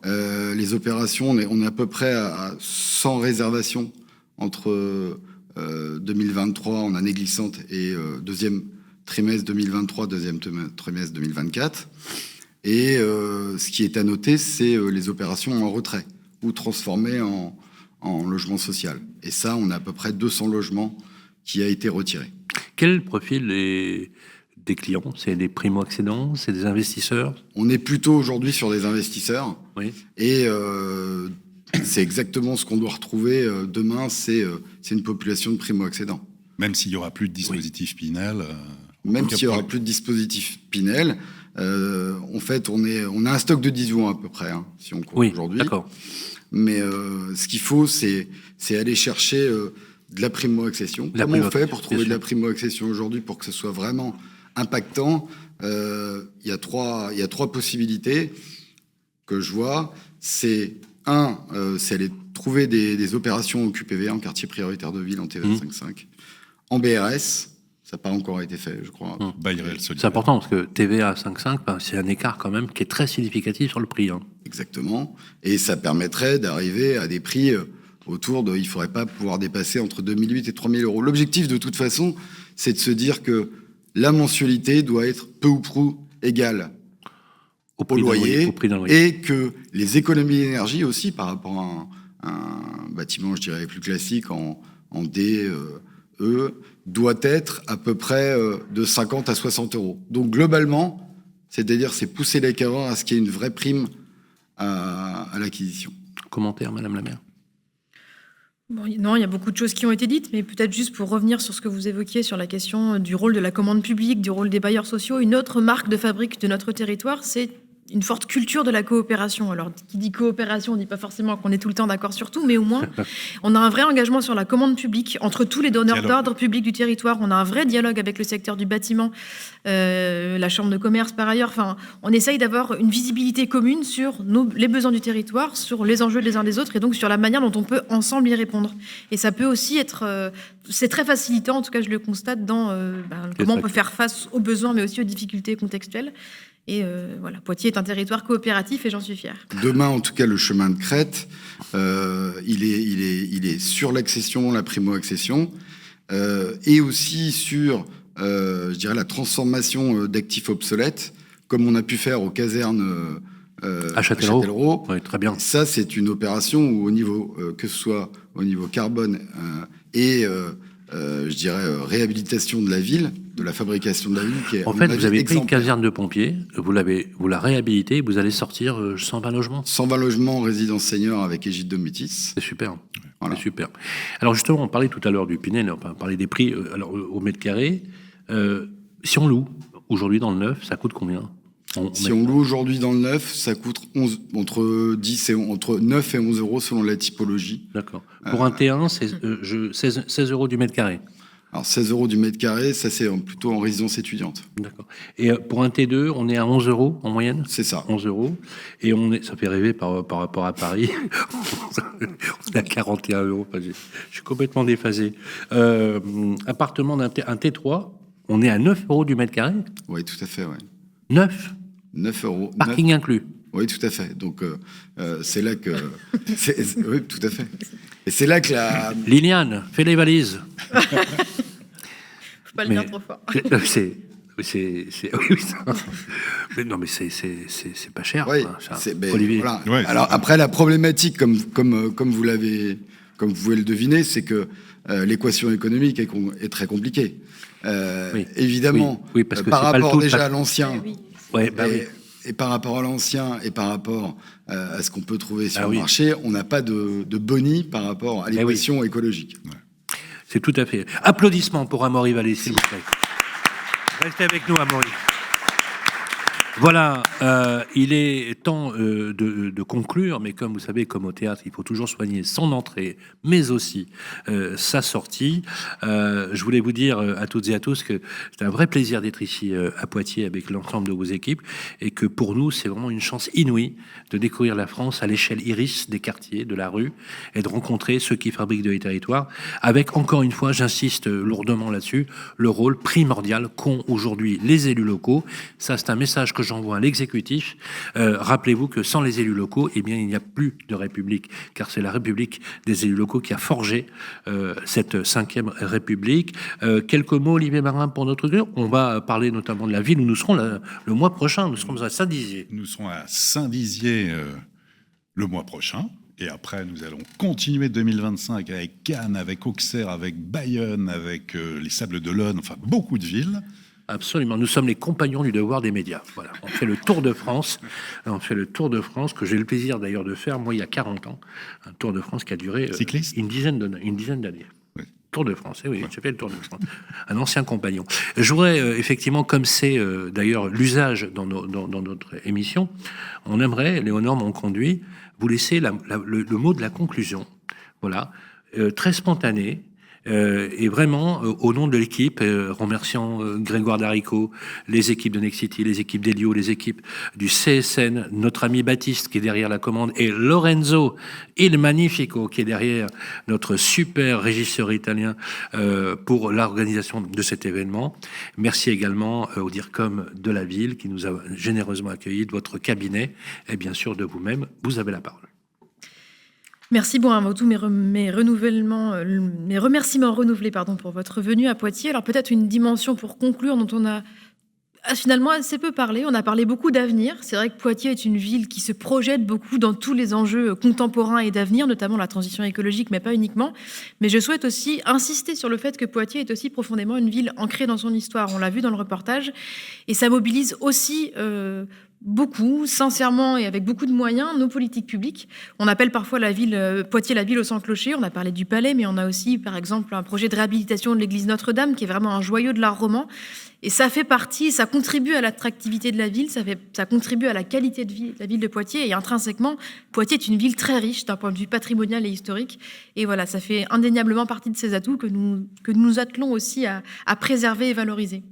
les opérations, on est à peu près à 100 réservations entre 2023 en année glissante et deuxième trimestre 2023, deuxième trimestre 2024. Et ce qui est à noter, c'est les opérations en retrait ou transformées en logement social. Et ça, on a à peu près 200 logements qui a été retiré.
Quel profil des clients? C'est des primo-accédants? C'est des investisseurs?
On est plutôt aujourd'hui sur des investisseurs.
Oui.
Et c'est exactement ce qu'on doit retrouver demain. C'est une population de primo-accédants.
Même s'il n'y aura plus de dispositif Pinel.
Même s'il n'y aura plus de dispositif Pinel. En fait, on a un stock de 18 mois à peu près, si on compte aujourd'hui.
D'accord.
Mais ce qu'il faut, c'est aller chercher de la primo-accession. Comment on fait pour trouver de la primo-accession aujourd'hui pour que ce soit vraiment impactant? Il y a trois possibilités que je vois. C'est aller trouver des opérations au QPV, en quartier prioritaire de ville, en TVA 5.5. En BRS, ça n'a pas encore été fait, je crois.
C'est important, parce que TVA 5.5, c'est un écart quand même qui est très significatif sur le prix.
Exactement. Et ça permettrait d'arriver à des prix autour de... Il ne faudrait pas pouvoir dépasser entre 2 008 et 3 000 €. L'objectif, de toute façon, c'est de se dire que la mensualité doit être peu ou prou égale au loyer, et que les économies d'énergie aussi, par rapport à un bâtiment, je dirais, plus classique en D, E, doit être à peu près de 50 à 60 €. Donc globalement, c'est-à-dire c'est pousser l'acquéreur à ce qu'il y ait une vraie prime à l'acquisition.
Commentaire, Madame la maire?
Bon, non, il y a beaucoup de choses qui ont été dites, mais peut-être juste pour revenir sur ce que vous évoquiez sur la question du rôle de la commande publique, du rôle des bailleurs sociaux, une autre marque de fabrique de notre territoire, c'est une forte culture de la coopération. Alors, qui dit coopération, on ne dit pas forcément qu'on est tout le temps d'accord sur tout, mais au moins, on a un vrai engagement sur la commande publique entre tous les donneurs d'ordre public du territoire. On a un vrai dialogue avec le secteur du bâtiment, la chambre de commerce par ailleurs. Enfin, on essaye d'avoir une visibilité commune sur les besoins du territoire, sur les enjeux des uns des autres, et donc sur la manière dont on peut ensemble y répondre. Et ça peut aussi être... c'est très facilitant, en tout cas je le constate, dans comment on peut faire face aux besoins, mais aussi aux difficultés contextuelles. Et voilà, Poitiers est un territoire coopératif et j'en suis fière.
Demain, en tout cas, le chemin de crête, il est sur l'accession, la primo-accession, et aussi sur, je dirais, la transformation d'actifs obsolètes, comme on a pu faire aux casernes
à Châtellerault. Oui, très bien.
Ça, c'est une opération où, au niveau, que ce soit au niveau carbone et je dirais, réhabilitation de la ville, de la fabrication de la ville. Qui est,
en fait, vous avez pris une caserne de pompiers, vous la réhabilitée, vous allez sortir 120 logements.
120 logements en résidence senior avec égide de Métis.
C'est super. Voilà. C'est super. Alors justement, on parlait tout à l'heure du Pinel, on parlait des prix alors, au mètre carré. Si on loue, aujourd'hui dans le neuf, ça coûte combien?
Si on loue aujourd'hui dans le neuf, ça coûte entre 9 et 11 € selon la typologie.
D'accord. Pour un T1, c'est 16 € du mètre carré.
Alors 16 € du mètre carré, ça c'est plutôt en résidence étudiante.
D'accord. Et pour un T2, on est à 11 € en moyenne ?
C'est ça.
11 €. Et ça fait rêver par rapport à Paris. On est à 41 €. Enfin, je suis complètement déphasé. Appartement un T3, on est à 9 € du mètre carré ?
Oui, tout à fait, oui.
9
€.
Parking inclus.
Oui, tout à fait. Donc, c'est là que... oui, tout à fait. Et c'est là que la...
Liliane, fais les valises.
Faut pas le dire trop fort.
Mais non, mais c'est pas cher.
Oui,
quoi,
Olivier. Voilà. Ouais, alors, après, la problématique, comme vous pouvez le deviner, c'est que l'équation économique est très compliquée. Évidemment,
oui, parce que
par rapport déjà à
l'ancien...
Et par rapport à l'ancien et par rapport à ce qu'on peut trouver sur le marché, on n'a pas de boni par rapport à l'équation écologique.
Ouais. C'est tout à fait. Applaudissements pour Amaury Vallée, s'il vous plaît. Restez avec nous, Amaury. Voilà, il est temps de conclure, mais comme vous savez, comme au théâtre, il faut toujours soigner son entrée, mais aussi sa sortie. Je voulais vous dire à toutes et à tous que c'est un vrai plaisir d'être ici à Poitiers avec l'ensemble de vos équipes, et que pour nous, c'est vraiment une chance inouïe de découvrir la France à l'échelle iris des quartiers, de la rue, et de rencontrer ceux qui fabriquent de les territoires, avec, encore une fois, j'insiste lourdement là-dessus, le rôle primordial qu'ont aujourd'hui les élus locaux. Ça, c'est un message que j'envoie à l'exécutif. Rappelez-vous que sans les élus locaux, eh bien, il n'y a plus de République, car c'est la République des élus locaux qui a forgé cette 5e République. Quelques mots, Olivier Marin, pour notre groupe. On va parler notamment de la ville où nous serons le mois prochain. Nous serons à Saint-Dizier.
Nous serons à Saint-Dizier le mois prochain. Et après, nous allons continuer 2025 avec Cannes, avec Auxerre, avec Bayonne, avec les Sables d'Olonne, enfin beaucoup de villes.
Absolument. Nous sommes les compagnons du devoir des médias. Voilà. On fait le Tour de France. On fait le Tour de France que j'ai le plaisir d'ailleurs de faire, moi, il y a 40 ans. Un Tour de France qui a duré une dizaine d'années. Oui. Tour de France, oui, j'ai fait le Tour de France. Un ancien compagnon. Je voudrais, effectivement, comme c'est d'ailleurs l'usage dans notre émission, on aimerait, Léonore m'ont conduit, vous laisser le mot de la conclusion. Voilà. Très spontané. Et vraiment, au nom de l'équipe, remerciant Grégoire Darico, les équipes de Nexity, les équipes d'Elio, les équipes du CSN, notre ami Baptiste qui est derrière la commande, et Lorenzo Il Magnifico qui est derrière, notre super régisseur italien, pour l'organisation de cet événement. Merci également au DIRCOM de la ville qui nous a généreusement accueillis, de votre cabinet et bien sûr de vous-même. Vous avez la parole.
Merci, bon, avant tout, mes remerciements renouvelés pour votre venue à Poitiers. Alors peut-être une dimension pour conclure dont on a finalement assez peu parlé. On a parlé beaucoup d'avenir. C'est vrai que Poitiers est une ville qui se projette beaucoup dans tous les enjeux contemporains et d'avenir, notamment la transition écologique, mais pas uniquement. Mais je souhaite aussi insister sur le fait que Poitiers est aussi profondément une ville ancrée dans son histoire. On l'a vu dans le reportage. Et ça mobilise aussi beaucoup, sincèrement et avec beaucoup de moyens, nos politiques publiques. On appelle parfois Poitiers la ville aux 100 clochers. On a parlé du Palais, mais on a aussi, par exemple, un projet de réhabilitation de l'église Notre-Dame qui est vraiment un joyau de l'art roman. Et ça fait partie, ça contribue à l'attractivité de la ville, ça contribue à la qualité de vie de la ville de Poitiers. Et intrinsèquement, Poitiers est une ville très riche d'un point de vue patrimonial et historique. Et voilà, ça fait indéniablement partie de ces atouts que nous attelons aussi à préserver et valoriser.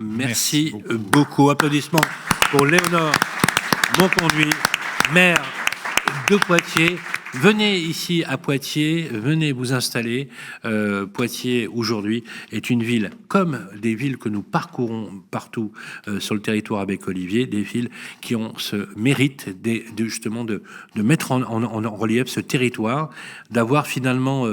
Merci beaucoup. Applaudissements pour Léonore Monconduit, maire de Poitiers. Venez ici à Poitiers, venez vous installer. Poitiers, aujourd'hui, est une ville, comme des villes que nous parcourons partout sur le territoire avec Olivier, des villes qui ont ce mérite justement de mettre en relief ce territoire, d'avoir finalement,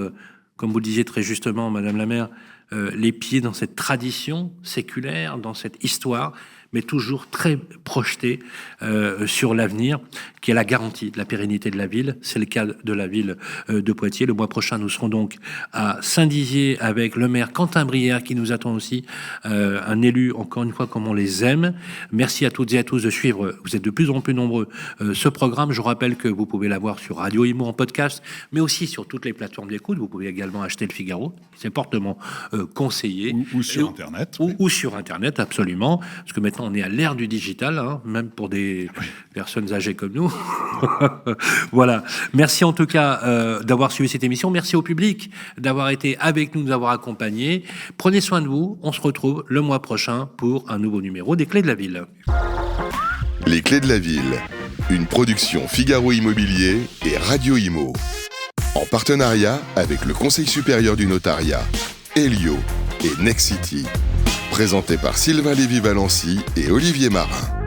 comme vous le disiez très justement, Madame la maire, les pieds dans cette tradition séculaire, dans cette histoire, mais toujours très projeté sur l'avenir, qui est la garantie de la pérennité de la ville. C'est le cas de la ville de Poitiers. Le mois prochain, nous serons donc à Saint-Dizier avec le maire Quentin Brière qui nous attend aussi, un élu, encore une fois, comme on les aime. Merci à toutes et à tous de suivre, vous êtes de plus en plus nombreux, ce programme. Je rappelle que vous pouvez l'avoir sur Radio Imo en podcast, mais aussi sur toutes les plateformes d'écoute. Vous pouvez également acheter le Figaro, c'est fortement conseillé.
Ou sur Internet.
Ou sur Internet, absolument. Parce que maintenant, Maintenant, on est à l'ère du digital, hein, même pour des personnes âgées comme nous. Voilà. Merci en tout cas d'avoir suivi cette émission. Merci au public d'avoir été avec nous, de nous avoir accompagnés. Prenez soin de vous. On se retrouve le mois prochain pour un nouveau numéro des Clés de la Ville.
Les Clés de la Ville, une production Figaro Immobilier et Radio Imo. En partenariat avec le Conseil supérieur du notariat, Elio et Nexity. Présenté par Sylvain Lévy-Valency et Olivier Marin.